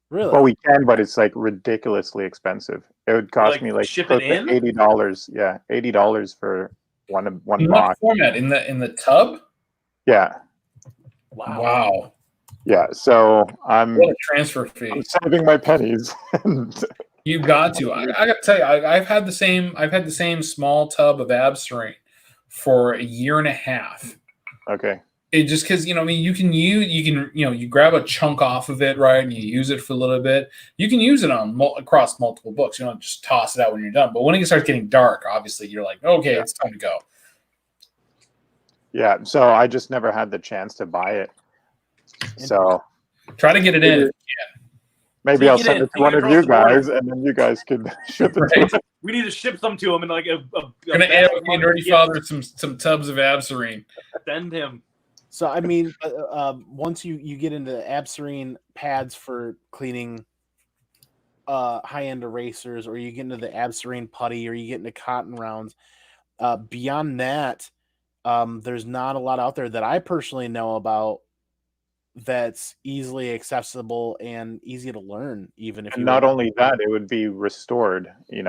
Really? Well, we can, but it's like ridiculously expensive. It would cost me like ship it in? $80. Yeah, $80 for one In box. what format? In the tub? Yeah. Wow. Yeah. So What a transfer fee. I'm saving my pennies. You've got to. I got to tell you, I've had the same small tub of Abserine for a year and a half. Okay. It just because you grab a chunk off of it, right, and you use it for a little bit. You can use it across multiple books. You don't just toss it out when you're done. But when it starts getting dark, obviously you're like, okay, it's time to go. Yeah. So I just never had the chance to buy it. So try to get it in. Maybe I'll send it to one of you guys, and then you guys could ship it to him. We need to ship them to him in like a gonna add with NerdyFather some tubs of Abserine. Send him. So I mean, once you get into Abserine pads for cleaning high-end erasers, or you get into the Abserine putty, or you get into cotton rounds, beyond that, there's not a lot out there that I personally know about that's easily accessible and easy to learn. Even if not only that, it would be restored. You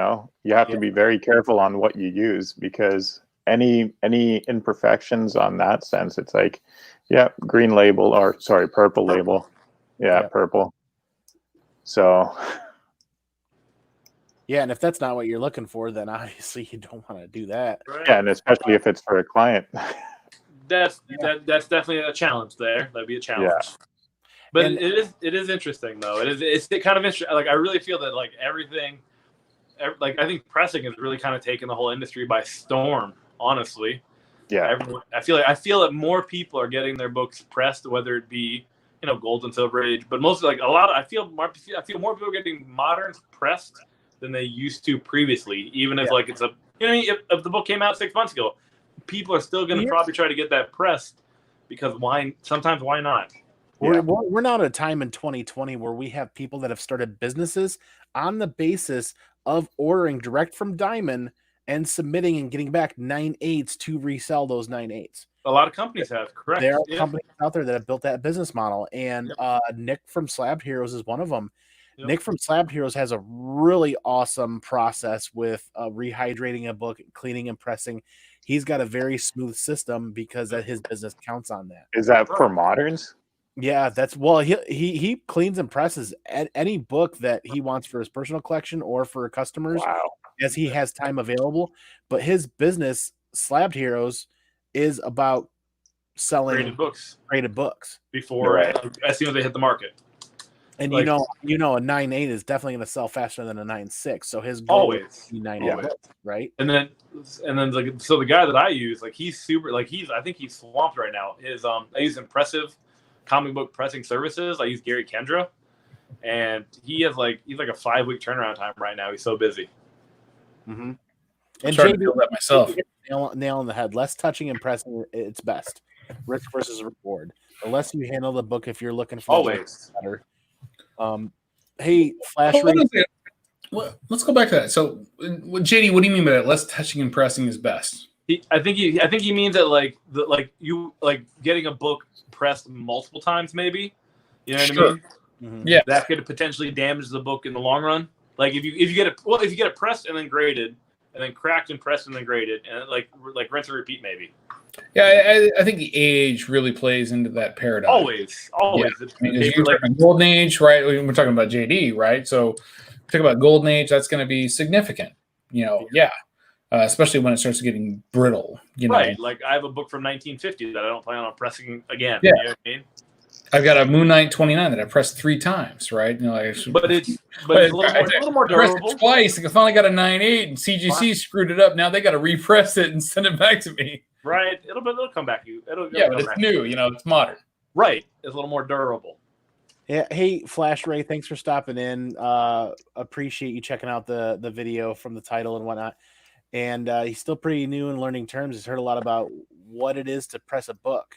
have to be very careful on what you use, because any imperfections on that sense, it's like, green label, or sorry, purple label. Yeah, purple. So and if that's not what you're looking for, then obviously you don't want to do that. Right. Yeah, and especially if it's for a client. That's definitely a challenge there. That'd be a challenge. Yeah. But it is interesting though. It's kind of interesting. Like I really feel that like everything, like I think pressing has really kind of taken the whole industry by storm. Honestly, I feel that more people are getting their books pressed, whether it be gold and silver age, but mostly like I feel more people are getting moderns pressed than they used to previously. Even if like it's if the book came out 6 months ago, people are still going to probably try to get that pressed because why not? We're now at a time in 2020 where we have people that have started businesses on the basis of ordering direct from Diamond and submitting and getting back 9.8s to resell those 9.8s. A lot of companies have, correct. There are companies out there that have built that business model, and Nick from Slabbed Heroes is one of them. Yep. Nick from Slabbed Heroes has a really awesome process with rehydrating a book, cleaning and pressing. He's got a very smooth system because his business counts on that. Is that for moderns? Yeah, he cleans and presses any book that he wants for his personal collection or for customers. Wow. As he has time available. But his business, Slabbed Heroes, is about selling graded books You're right. as soon as they hit the market. And Like- a 9.8 is definitely going to sell faster than a 9.6. So his goal is to be 9.8 books, right? And then like, so the guy that I use, like, he's super, like, I think he's swamped right now. I use Impressive Comic Book Pressing Services. I use Gary Kendra, and he's like a 5-week turnaround time right now. He's so busy. Mm-hmm. I'm And trying to do that myself. Nail on the head. Less touching and pressing, it's best. Risk versus reward. The less you handle the book, if you're looking for Always better. Hey, Flash Hold on Ray. a second. Well, let's go back to that. So, JD, what do you mean by that? Less touching and pressing is best. I think he means that like getting a book pressed multiple times, maybe. You know what I mean? Mm-hmm. Yeah, that could potentially damage the book in the long run. Like if you get it pressed and then graded, and then cracked and pressed and then graded, and like rinse and repeat, maybe. Yeah, I think the age really plays into that paradigm. Always. Yeah. You're talking Golden Age, right? We're talking about JD, right? So, talk about Golden Age. That's going to be significant. Especially when it starts getting brittle. Right. Like I have a book from 1950 that I don't plan on pressing again. Yeah. You know what I mean? I've got a Moon Knight 29 that I pressed 3 times, right? But it's a little more durable. Twice. I finally got a 9.8, and CGC screwed it up. Now they got to repress it and send it back to me. Right. It'll come back to you. It'll but it's new. It's modern. Right. It's a little more durable. Yeah. Hey, Flash Ray, thanks for stopping in. Appreciate you checking out the video from the title and whatnot. And he's still pretty new and learning terms. He's heard a lot about what it is to press a book.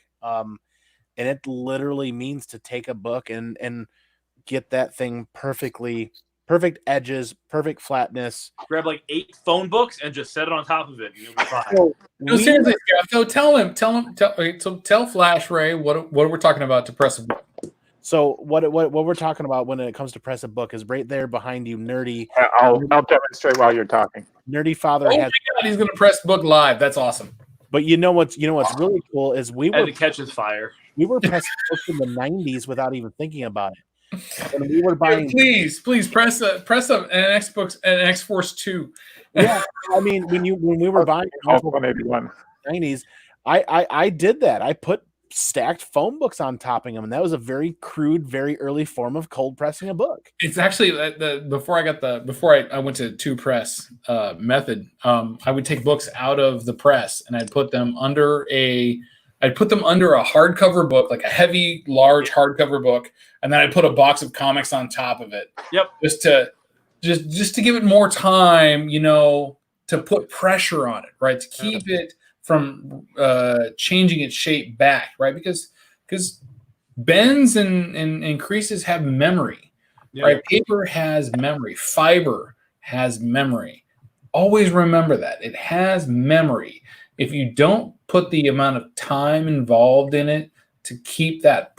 And it literally means to take a book and get that thing perfect edges, perfect flatness. Grab like 8 phone books and just set it on top of it, and you'll be fine. Seriously, Skeff, though, tell Flash Ray what we're talking about to press a book. So what we're talking about when it comes to press a book is right there behind you, Nerdy. I'll demonstrate while you're talking. NerdyFather. Oh my God, he's gonna press book live. That's awesome. But you know what's really cool is we were to catch his fire. We were pressing books in the 90s without even thinking about it. When we were buying, please press an X Force 2. Yeah, I mean when we were buying 181 90s, I did that. I put stacked phone books on topping them, and that was a very crude, very early form of cold pressing a book. It's actually before I went to 2-press method. I would take books out of the press and I'd put them under a hardcover book, like a heavy, large hardcover book, and then I'd put a box of comics on top of it. Yep. Just to give it more time, to put pressure on it, right? To keep it from changing its shape back, right? Because bends and creases have memory, right? Paper has memory. Fiber has memory. Always remember that. It has memory. If you don't put the amount of time involved in it to keep that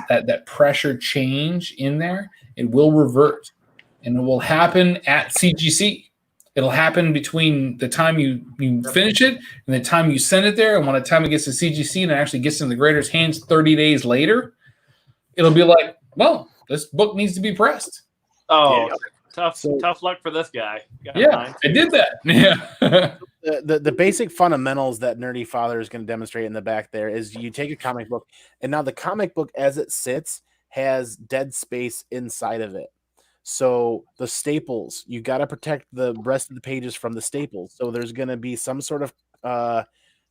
that pressure change in there, it will revert. And it will happen at CGC. It'll happen between the time you finish it and the time you send it there. And when the time it gets to CGC and it actually gets in the grader's hands 30 days later, it'll be like, well, this book needs to be pressed. Oh, tough luck for this guy. I did that. Yeah. The basic fundamentals that NerdyFather is going to demonstrate in the back there is you take a comic book, and now the comic book as it sits has dead space inside of it. So the staples, you got to protect the rest of the pages from the staples. So there's going to be some sort of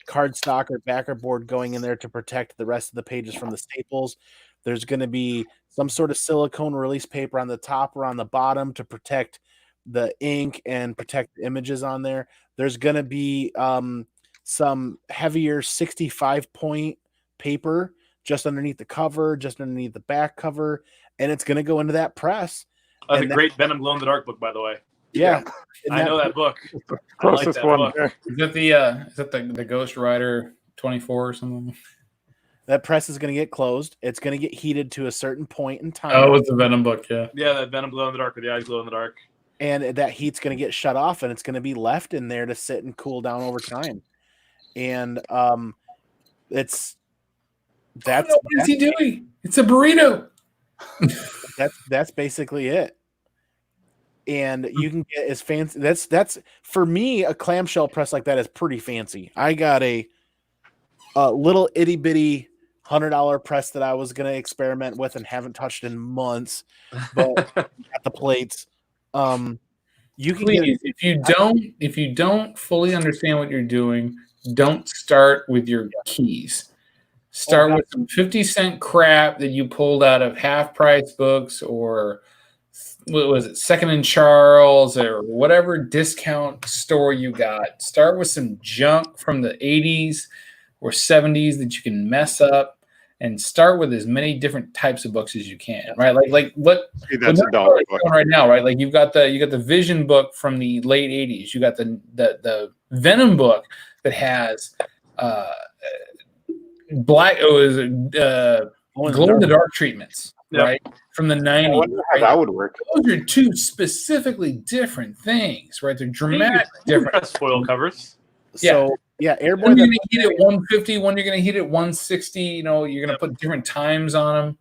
cardstock or backer board going in there to protect the rest of the pages from the staples. There's going to be some sort of silicone release paper on the top or on the bottom to protect the ink and protect the images on there. There's going to be some heavier 65-point paper just underneath the cover, just underneath the back cover, and it's going to go into that press. That's a great Venom Glow in the Dark book, by the way. Yeah. I know that book. Closest I like that one book. there. Is that the Ghost Rider 24 or something? That press is going to get closed. It's going to get heated to a certain point in time. Oh, it's the Venom book, yeah. Yeah, that Venom Glow in the Dark with the eyes glow in the dark. And that heat's going to get shut off, and it's going to be left in there to sit and cool down over time. And what is he doing? It's a burrito. That's basically it. And you can get as fancy. That's for me, a clamshell press like that is pretty fancy. I got a little itty bitty $100 press that I was gonna experiment with and haven't touched in months, but at the plates. You can Please, if you don't fully understand what you're doing, don't start with your keys. Start with some 50-cent crap that you pulled out of half-price books or what was it, Second and Charles or whatever discount store you got. Start with some junk from the 80s or 70s that you can mess up, and start with as many different types of books as you can, right? Like what That's a dollar book right now, right? Like you got the Vision book from the late 80s. You got the Venom book that has glow in the dark treatments, right? From the 90s. I wonder how that would work. Those are two specifically different things, right? They're dramatically different. Foil covers. So yeah, Airboy. One you're going to heat at 150, one you're going to heat at 160. You know, you're going to put different times on them.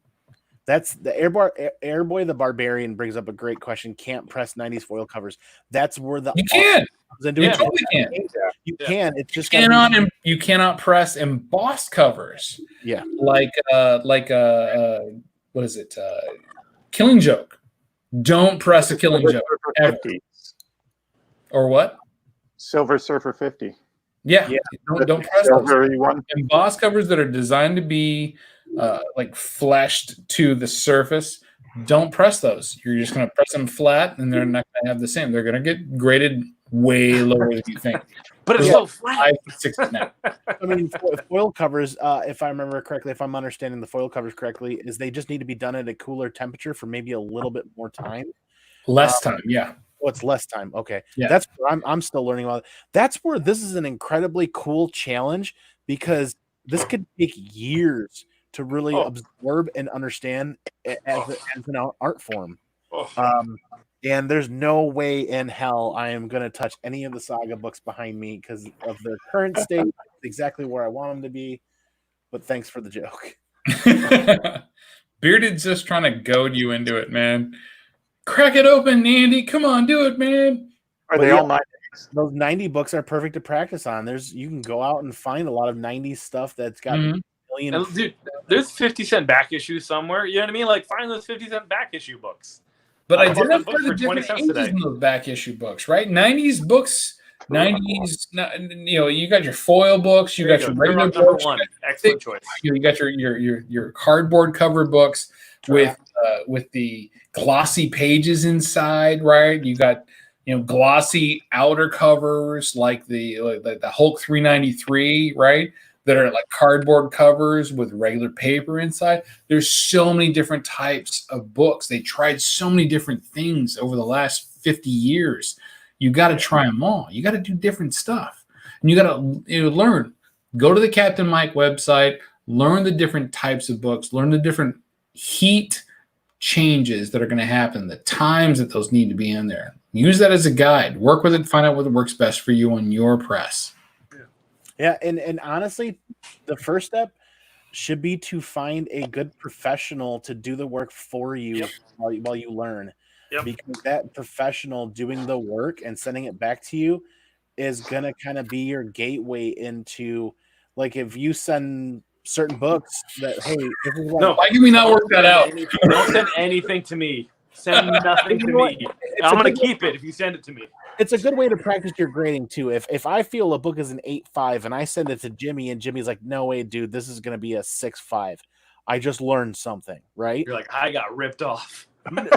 That's the Airboy the Barbarian brings up a great question. Can't press 90s foil covers. That's where the you can. You totally can. You can. It's just you cannot press embossed covers. Yeah, like what is it? Killing Joke. Don't press a Killing Joke ever. Or what? Silver Surfer 50. Yeah. Don't press those. One. Embossed covers that are designed to be like fleshed to the surface. Don't press those. You're just going to press them flat, and they're not going to have the same. They're going to get graded way lower than you think. But it's so flat. 5 6 now. I mean, foil covers, if I remember correctly, if I'm understanding the foil covers correctly, is they just need to be done at a cooler temperature for maybe a little bit more time. Less time, yeah. Oh, it's less time. Okay. Yeah. That's where I'm still learning about it. That's where this is an incredibly cool challenge, because this could take years to really absorb and understand as an art form. And there's no way in hell I am going to touch any of the Saga books behind me because of their current state, exactly where I want them to be. But thanks for the joke. Bearded's just trying to goad you into it, man. Crack it open, Andy. Come on, do it, man. Are they all 90s? Those 90 books are perfect to practice on. You can go out and find a lot of 90s stuff that's got million. Dude, there's 50-cent back issues somewhere. You know what I mean? Like, find those 50-cent back issue books. But I did have the different ages in those back issue books, right? 90s books, 90s. You know, you got your foil books, you got your regular books. Excellent choice. You got your cardboard cover books with the glossy pages inside, right? You got glossy outer covers like the Hulk 393, right? That are like cardboard covers with regular paper inside. There's so many different types of books. They tried so many different things over the last 50 years. You got to try them all. You got to do different stuff. And you got to learn. Go to the Captain Mike website, learn the different types of books, learn the different heat changes that are going to happen, the times that those need to be in there. Use that as a guide. Work with it, find out what works best for you on your press. Yeah, and honestly, the first step should be to find a good professional to do the work for you while you learn. Yep. Because that professional doing the work and sending it back to you is going to kind of be your gateway into, like, if you send certain books that, hey, this is what why can we not work that out? Don't send anything to me. Send nothing to me. I'm going to keep it if you send it to me. It's a good way to practice your grading too. If I feel a book is an 8.5 and I send it to Jimmy and Jimmy's like, no way, dude, this is going to be a 6.5. I just learned something, right? You're like, I got ripped off.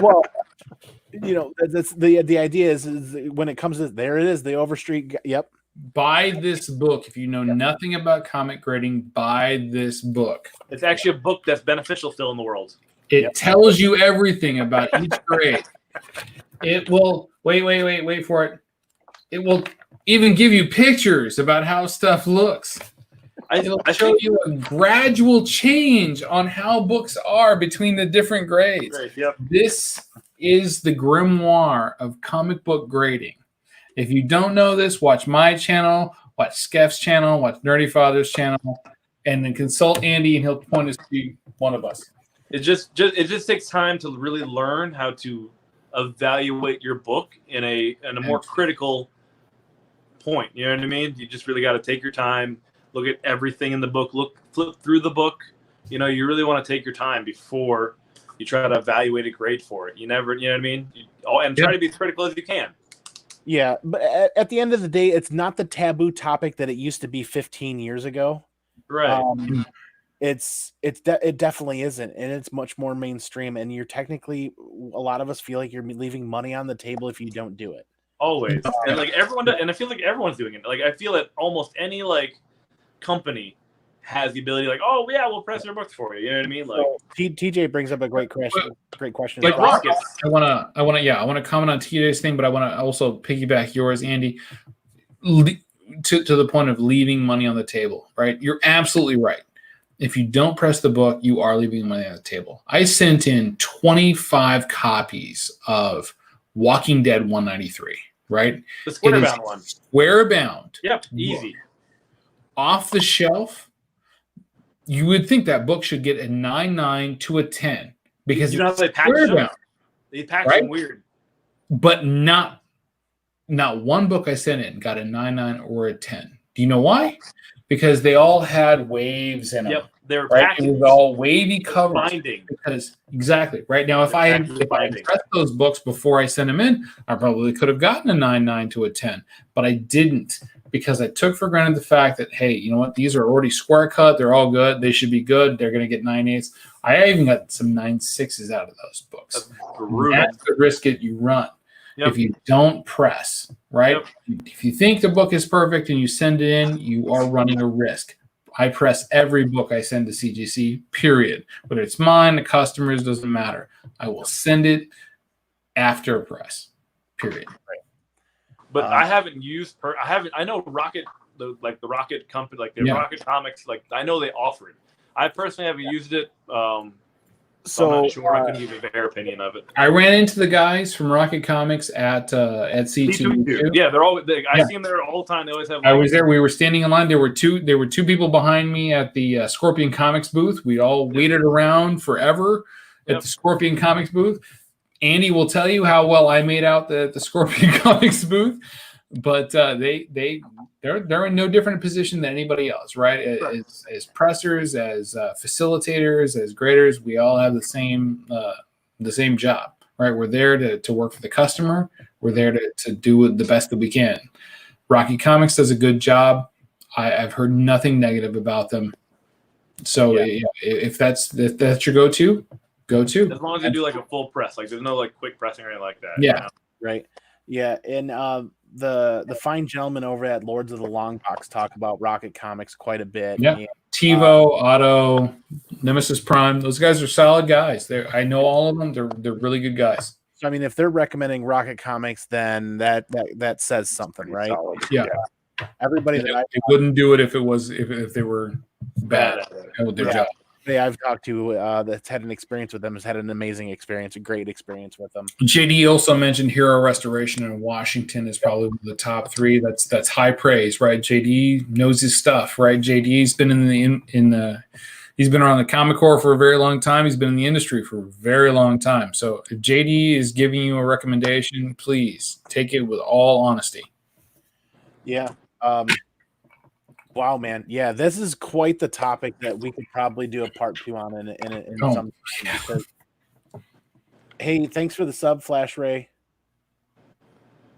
Well, that's the idea is when it comes to, there it is, the Overstreet. Yep. Buy this book. If you know nothing about comic grading, buy this book. It's actually a book that's beneficial still in the world. It tells you everything about each grade. It will wait for it. It will even give you pictures about how stuff looks. It'll show you a gradual change on how books are between the different grades. Yep. This is the grimoire of comic book grading. If you don't know this, watch my channel, watch Skeff's channel, watch NerdyFather's channel, and then consult Andy, and he'll point us to one of us. It just takes time to really learn how to evaluate your book in a more critical point. You know what I mean? You just really got to take your time, look at everything in the book, flip through the book. You know, you really want to take your time before you try to evaluate a grade for it. You know what I mean? And try to be as critical as you can. Yeah, but at the end of the day, it's not the taboo topic that it used to be 15 years ago. Right. It definitely isn't, and it's much more mainstream. And you're technically, a lot of us feel like you're leaving money on the table if you don't do it. Always, and like everyone, and I feel like everyone's doing it. Like I feel that almost any like company has the ability, like, oh yeah, we'll press your books for you. You know what I mean? Like TJ brings up a great question. Great question. Like Rockets. I want to comment on TJ's thing, but I want to also piggyback yours, Andy, to the point of leaving money on the table. Right? You're absolutely right. If you don't press the book, you are leaving money on the table. I sent in 25 copies of Walking Dead 193. Right? The square bound one. Square bound. Yep, easy. Off the shelf. You would think that book should get a 9.9 to a 10 because you know how they package them? They package them weird. But not one book I sent in got a 9.9 or a 10. Do you know why? Because they all had waves in them. Yep, they were right? It was all wavy covers. Binding. Because exactly right now, if I had pressed those books before I sent them in, I probably could have gotten a 9.9 to a 10, but I didn't. Because I took for granted the fact that, hey, you know what? These are already square cut. They're all good. They should be good. They're going to get 9.8s. I even got some 9.6s out of those books. That's the risk that you run. Yep. If you don't press, right? Yep. If you think the book is perfect and you send it in, you are running a risk. I press every book I send to CGC, period. Whether it's mine, the customers, doesn't matter. I will send it after a press, period. Right. But I haven't used I know Rocket, the Rocket company, like the Rocket Comics, like I know they offer it. I personally haven't used it. So I'm not sure. I couldn't give you their opinion of it. I ran into the guys from Rocket Comics at C2. Yeah, I see them there all the time. They always have. I was there. We were standing in line. There were two people behind me at the Scorpion Comics booth. We all waited around forever at the Scorpion Comics booth. Andy will tell you how well I made out the Scorpion Comics booth, but they're in no different position than anybody else, right? As pressers, as facilitators, as graders, we all have the same job, right? We're there to work for the customer. We're there to do the best that we can. Rocky Comics does a good job. I've heard nothing negative about them. So if that's your go-to. As long as they do like a full press, like there's no like quick pressing or anything like that. Yeah. You know? Right. Yeah. And the fine gentlemen over at Lords of the Long Box talk about Rocket Comics quite a bit. Yeah. And, TiVo, Otto, Nemesis Prime, those guys are solid guys. I know all of them. They're really good guys. So I mean, if they're recommending Rocket Comics, then that says something, right? Yeah. Everybody they wouldn't do it if they were bad at their job. I've talked to that's had an experience with them, has had an amazing experience, a great experience with them. JD also mentioned Hero Restoration in Washington is probably one of the top three. That's high praise, right? JD knows his stuff, right? JD's been he's been around the comiccorps for a very long time. He's been in the industry for a very long time. So if JD is giving you a recommendation, please take it with all honesty. Yeah. Wow, man. Yeah, this is quite the topic that we could probably do a part 2 on in some time. Because, hey, thanks for the sub, Flash Ray.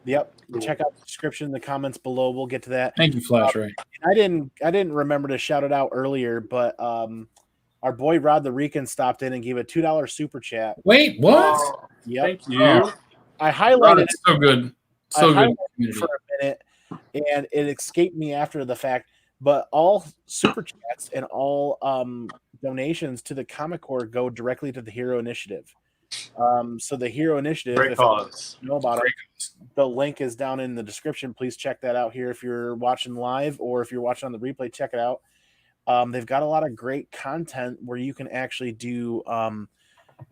Yep. Check out the description in the comments below. We'll get to that. Thank you, Flash Ray. I didn't remember to shout it out earlier, but our boy Rod the Rican stopped in and gave a $2 super chat. Wait, what? Yep. Thank you. I highlighted it. So good. So good. For a minute, and it escaped me after the fact. But all super chats and all donations to the Comic Corps go directly to the Hero Initiative. So the Hero Initiative, great cause. You know about it, the link is down in the description. Please check that out here if you're watching live, or if you're watching on the replay, check it out. They've got a lot of great content where you can actually do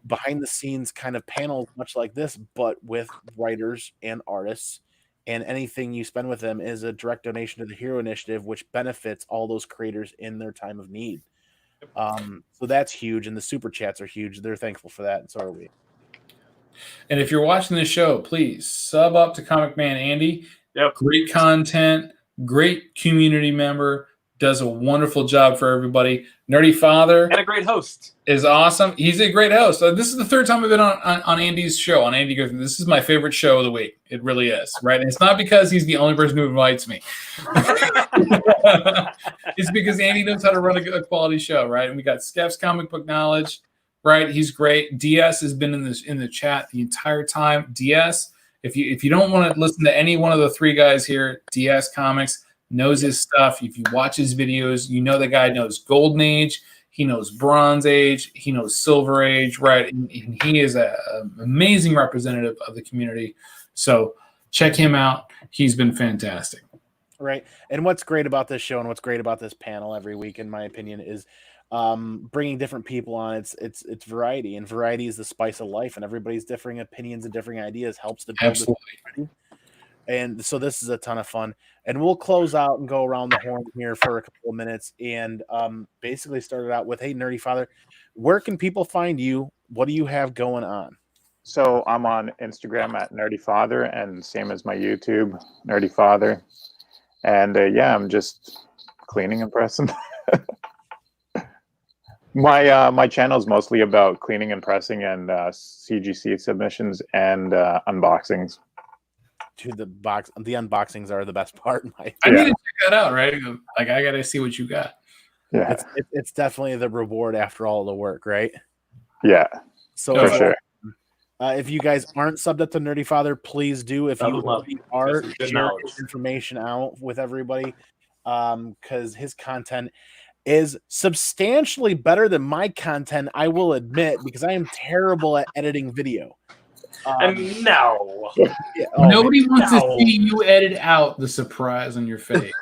behind the scenes kind of panels, much like this, but with writers and artists. And anything you spend with them is a direct donation to the Hero Initiative, which benefits all those creators in their time of need. So that's huge, and the super chats are huge. They're thankful for that, and so are we. And if you're watching this show, please sub up to ComicManAndy. Yep. Great content, great community member, does a wonderful job for everybody. NerdyFather And a great host. is awesome. He's a great host. This is the third time I've been on Andy's show, on Andy Griffin. This is my favorite show of the week. It really is, right? And it's not because he's the only person who invites me. It's because Andy knows how to run a quality show, right? And we got Skeff's comic book knowledge, right? He's great. DS has been in the chat the entire time. DS, if you don't want to listen to any one of the three guys here, DS Comics knows his stuff. If you watch his videos, you know the guy knows Golden Age, he knows Bronze Age, he knows Silver Age, right? And he is an amazing representative of the community. So check him out. He's been fantastic. Right. And what's great about this show and what's great about this panel every week, in my opinion, is bringing different people on. It's variety, and variety is the spice of life, and everybody's differing opinions and differing ideas helps to build. Absolutely. And so this is a ton of fun. And we'll close out and go around the horn here for a couple of minutes and basically start it out with, hey, NerdyFather, where can people find you? What do you have going on? So I'm on Instagram at NerdyFather, and same as my YouTube, NerdyFather. And yeah, I'm just cleaning and pressing. My channel is mostly about cleaning and pressing and CGC submissions and unboxings. Dude, the unboxings are the best part. I need to check that out, right? Like, I gotta see what you got. Yeah, it's definitely the reward after all the work, right? Yeah, so for sure. If you guys aren't subbed up to NerdyFather, please do. If you are, share his information out with everybody, because his content is substantially better than my content, I will admit, because I am terrible at editing video. No. Yeah, nobody wants to see you edit out the surprise on your face.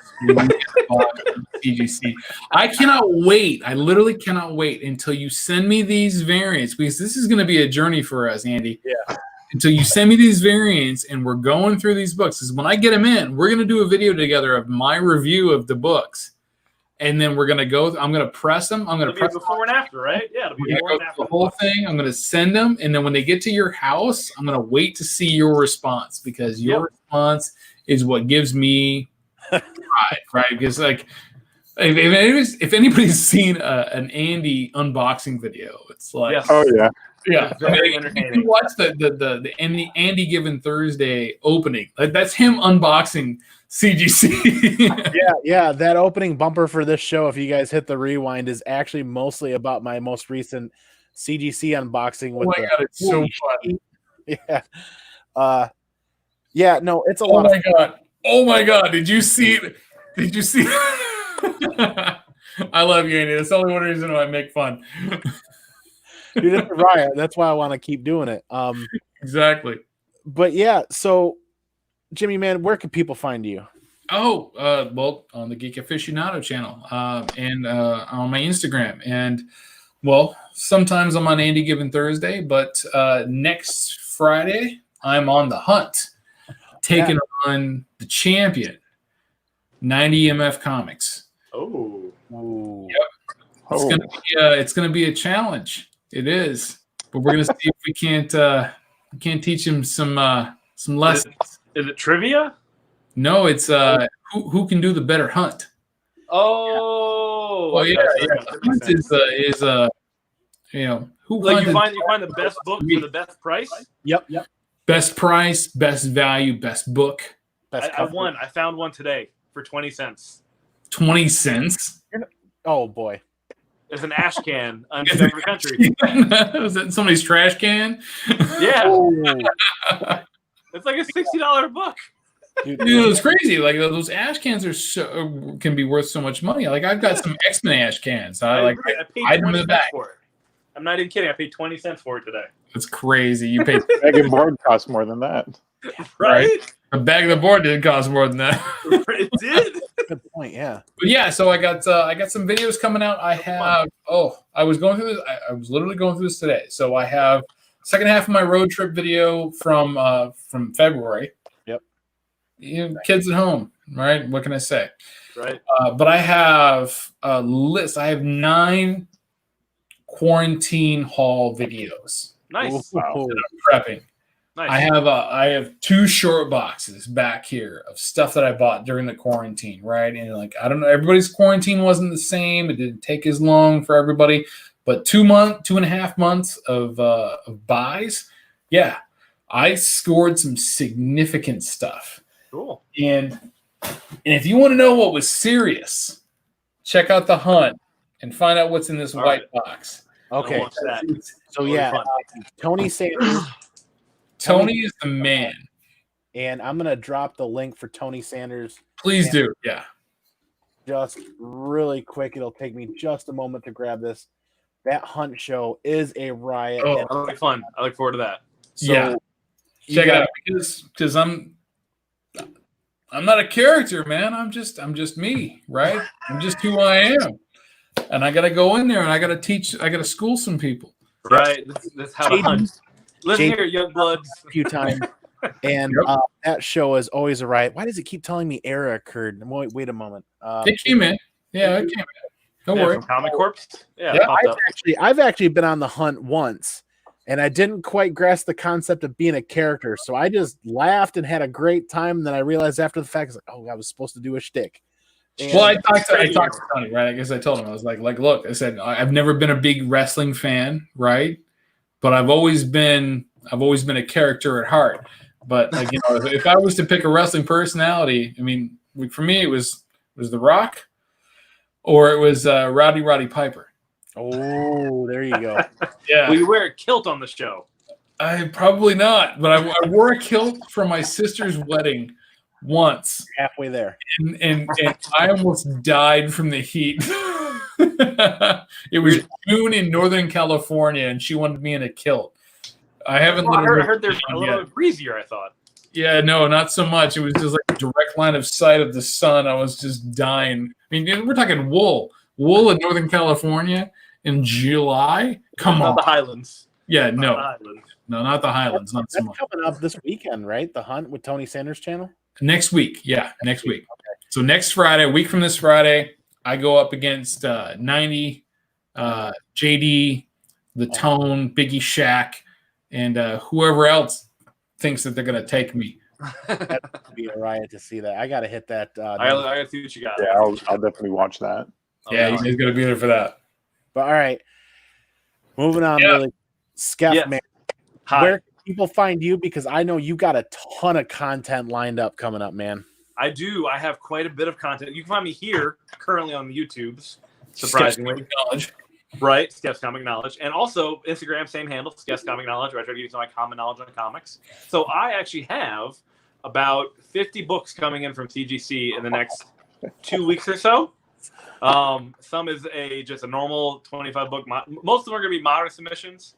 CGC. I cannot wait. I literally cannot wait until you send me these variants, because this is going to be a journey for us, Andy. Yeah. Until you send me these variants and we're going through these books. Because when I get them in, we're going to do a video together of my review of the books. And then we're going to go, I'm going to press them. I'm going to press before and after, right? Yeah, it'll be before and after the whole thing. I'm going to send them. And then when they get to your house, I'm going to wait to see your response, because your response is what gives me pride, right? Because, like, if anybody's seen an Andy unboxing video, it's like, oh, yeah. Yeah, very entertaining. If you watch the Andy Given Thursday opening, like, that's him unboxing CGC. yeah, that opening bumper for this show, if you guys hit the rewind, is actually mostly about my most recent CGC unboxing. With God, it's so fun. Yeah, yeah, no, it's a lot. Oh my god! Oh my god! Did you see? Did you see? I love you, Andy. That's the only one reason why I make fun. Dude, it's a riot. That's why I want to keep doing it. Exactly. But yeah, so Jimmy, man, where can people find you? Oh, well, on the Geek Aficionado channel and on my Instagram. And, well, sometimes I'm on Andy Given Thursday, but next Friday, I'm on the hunt, taking on the champion, 90 MF Comics. Oh. Yep. It's gonna be a challenge. It is, but we're gonna see if we can't teach him some lessons. Is it trivia? No, it's who can do the better hunt. Oh, yeah. The hunt is who like you find the best book for the best price. Yep. Best price, best value, best book. I won. I found one today for 20 cents. 20 cents? Oh boy. It's an ash can undiscovered country. Was that somebody's trash can? Yeah. It's like a $60 book. Dude, it's crazy. Like, those ash cans can be worth so much money. Like, I've got some X-Men ash cans. I paid 20 cents for it. I'm not even kidding. I paid 20 cents for it today. That's crazy. You paid. A bag of board costs more than that. Right? A bag of the board did cost more than that. It did. Good point. Yeah. But yeah, so I got some videos coming out. I have. I was going through this. I was literally going through this today. So I have second half of my road trip video from February. Yep. Kids at home, right? What can I say? Right. But I have a list. I have 9 quarantine haul videos. Nice. Wow. that I'm prepping. I have 2 short boxes back here of stuff that I bought during the quarantine, right? And like, I don't know, everybody's quarantine wasn't the same. It didn't take as long for everybody, but 2.5 months of buys. Yeah, I scored some significant stuff. Cool. And if you want to know what was serious, check out the hunt and find out what's in this white box. Okay. So Tony Sanders. Tony is the man. And I'm going to drop the link for Tony Sanders. Please do. Yeah. Just really quick. It'll take me just a moment to grab this. That hunt show is a riot. Oh, that'll be fun. I look forward to that. So yeah. Check it out because I'm not a character, man. I'm just me, right? I'm just who I am. And I got to go in there and I got to teach, I got to school some people. Right. This is how to hunt. Listen here, young bloods. A few times. And that show is always a riot. Why does it keep telling me error occurred? Wait a moment. It came in. Yeah, it came in. Don't worry. From comiccorps? Yeah. I've actually been on the hunt once, and I didn't quite grasp the concept of being a character. So I just laughed and had a great time. And then I realized after the fact, I was like, oh, I was supposed to do a shtick. And well, I talked to Tony, right? I guess I told him, I was like, look, I said, I've never been a big wrestling fan, right? But I've always been a character at heart. But like, if I was to pick a wrestling personality, I mean, for me, it was The Rock, or it was Roddy Piper. Oh, there you go. Yeah. Will you wear a kilt on the show? I probably not, but I wore a kilt for my sister's wedding once. Halfway there. And I almost died from the heat. It was June in Northern California, and she wanted me in a kilt. I haven't. I heard there's a little bit breezier, I thought. Yeah, no, not so much. It was just like a direct line of sight of the sun. I was just dying. I mean, we're talking wool in Northern California in July. Come on, not the Highlands. Yeah, no, not the Highlands. Not so much. Coming up this weekend, right? The hunt with Tony Sanders' channel. Next week, yeah, next week. Okay. So next Friday, a week from this Friday, I go up against 90, JD, The Tone, Biggie Shaq, and whoever else thinks that they're going to take me. That would be a riot to see that. I got to hit that. I got to see what you got. Yeah, I'll definitely watch that. Yeah, you guys got to be there for that. But all right, moving on. Really, Skeff, man. Hi. Where can people find you? Because I know you got a ton of content lined up coming up, man. I do. I have quite a bit of content. You can find me here currently on the YouTubes, surprisingly. Right, Skeff's Comic Knowledge. And also Instagram, same handle, Skeff's Comic Knowledge, where I try to give you some of my common knowledge on comics. So I actually have about 50 books coming in from CGC in the next 2 weeks or so. Some is just a normal 25 book. Most of them are going to be modern submissions.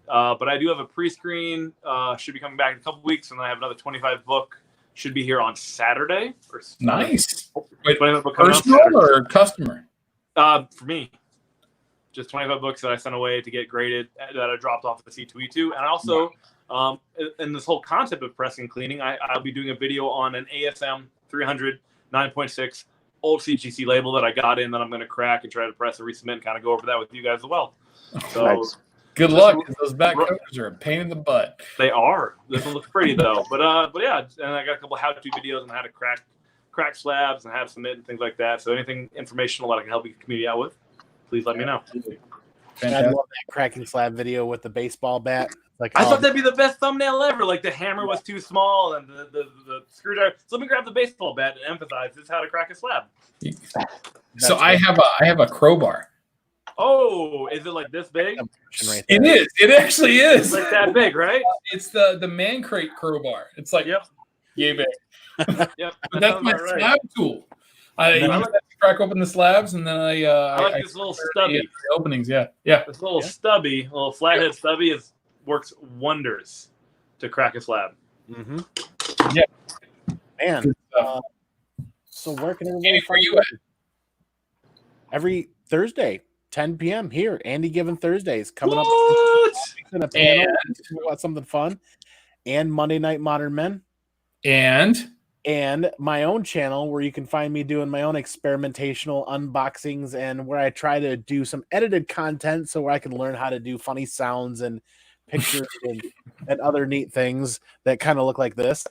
But I do have a pre-screen, should be coming back in a couple weeks, and then I have another 25 book, should be here on Saturday. Nice. Wait, personal or customer? For me. Just 25 books that I sent away to get graded that I dropped off the C2E2. And I also, in this whole concept of pressing and cleaning, I'll be doing a video on an ASM 300 9.6 old CGC label that I got in that I'm going to crack and try to press and resubmit and kind of go over that with you guys as well. So nice. Good luck, because those back covers are a pain in the butt. They are. This one looks pretty though. But yeah, and I got a couple how-to videos on how to crack slabs and how to submit and things like that. So anything informational that I can help you community out with, please let me know. I love that cracking slab video with the baseball bat. Like I thought that'd be the best thumbnail ever. Like the hammer was too small and the screwdriver. So let me grab the baseball bat and emphasize this is how to crack a slab. So I have a crowbar. Oh, is it like this big? It is. It actually is. It's like that big, right? It's the man crate crowbar. It's like yay big. Yep. But that's my slab tool. I crack open the slabs, and then I like this little stubby openings. Yeah. This little stubby, little flathead stubby works wonders to crack a slab. Mm-hmm. Yeah, man. So where can everybody for you at? Every Thursday, 10 p.m. here. Andy Given Thursdays coming up. In a panel about something fun, and Monday Night Modern Men, and my own channel where you can find me doing my own experimentational unboxings and where I try to do some edited content so where I can learn how to do funny sounds and pictures and other neat things that kind of look like this,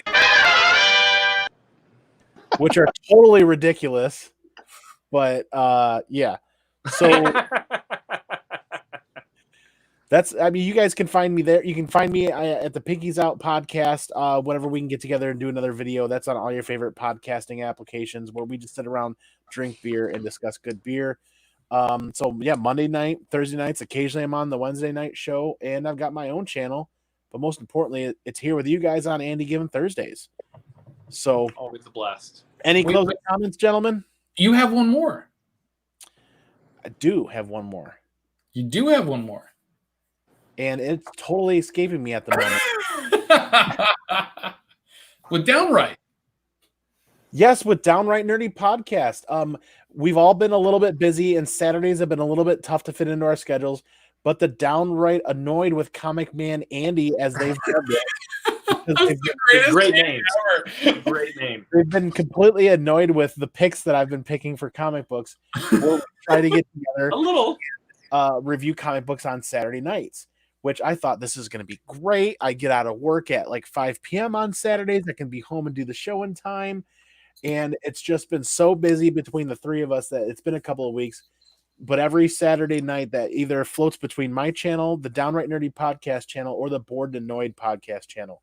which are totally ridiculous. But yeah, so you guys can find me there. You can find me at the Pinkies Out podcast. Whenever we can get together and do another video, that's on all your favorite podcasting applications where we just sit around, drink beer, and discuss good beer. So yeah, Monday night, Thursday nights, occasionally I'm on the Wednesday night show, and I've got my own channel, but most importantly, it's here with you guys on Andy Given Thursdays. So always a blast. Any closing comments, gentlemen? You have one more. I do have one more. You do have one more. And it's totally escaping me at the moment. With Downright. Yes, with Downright Nerdy Podcast. We've all been a little bit busy, and Saturdays have been a little bit tough to fit into our schedules. But the Downright Annoyed with ComicManAndy, as they've done it. Great name. Great name. They've been completely annoyed with the picks that I've been picking for comic books. We'll try to get together a little, review comic books on Saturday nights, which I thought this is going to be great. I get out of work at like 5 p.m. on Saturdays. I can be home and do the show in time. And it's just been so busy between the three of us that it's been a couple of weeks. But every Saturday night that either floats between my channel, the Downright Nerdy Podcast channel, or the Bored and Annoyed Podcast channel.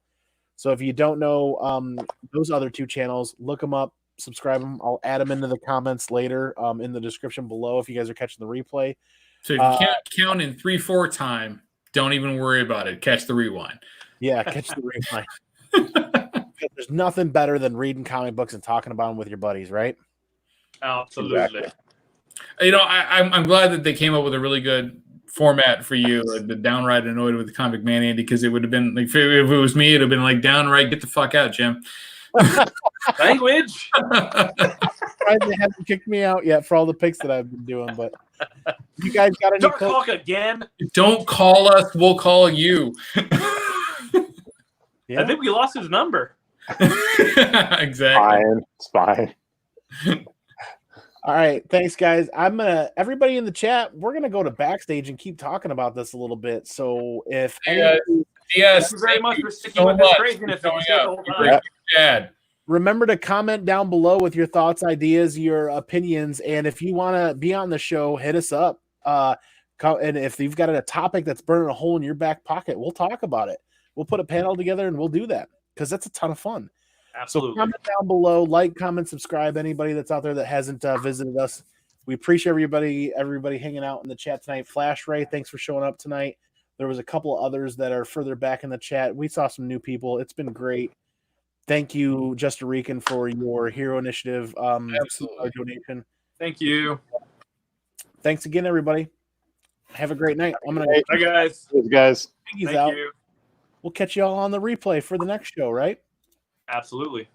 So if you don't know those other two channels, look them up, subscribe them. I'll add them into the comments later in the description below if you guys are catching the replay. So if you can't count in 3/4 time, don't even worry about it. Catch the rewind. Yeah, catch the rewind. There's nothing better than reading comic books and talking about them with your buddies, right? Absolutely. Exactly. You know, I'm glad that they came up with a really good format for you, like the Downright Annoyed with the ComicManAndy, because it would have been like, if it was me, it would have been like, Downright, get the fuck out, Jim. Language. They haven't kicked me out yet for all the picks that I've been doing, but you guys got any Dark Hawk again? Don't call us, we'll call you. Yeah. I think we lost his number. Exactly. Fine. It's fine. All right, thanks, guys. Everybody in the chat, we're gonna go to backstage and keep talking about this a little bit. So if yes, thank you very much for sticking with this craziness. Remember to comment down below with your thoughts, ideas, your opinions, and if you want to be on the show, hit us up. And if you've got a topic that's burning a hole in your back pocket, we'll talk about it. We'll put a panel together and we'll do that because that's a ton of fun. Absolutely. So comment down below, like, comment, subscribe. Anybody that's out there that hasn't visited us, we appreciate everybody hanging out in the chat tonight. Flash Ray, thanks for showing up tonight. There was a couple of others that are further back in the chat. We saw some new people. It's been great. Thank you, Just Rican, for your Hero Initiative donation. Thank you. Thanks again, everybody. Have a great night. I'm gonna. Bye, guys. Thanks, guys. Thank You. We'll catch you all on the replay for the next show, right? Absolutely.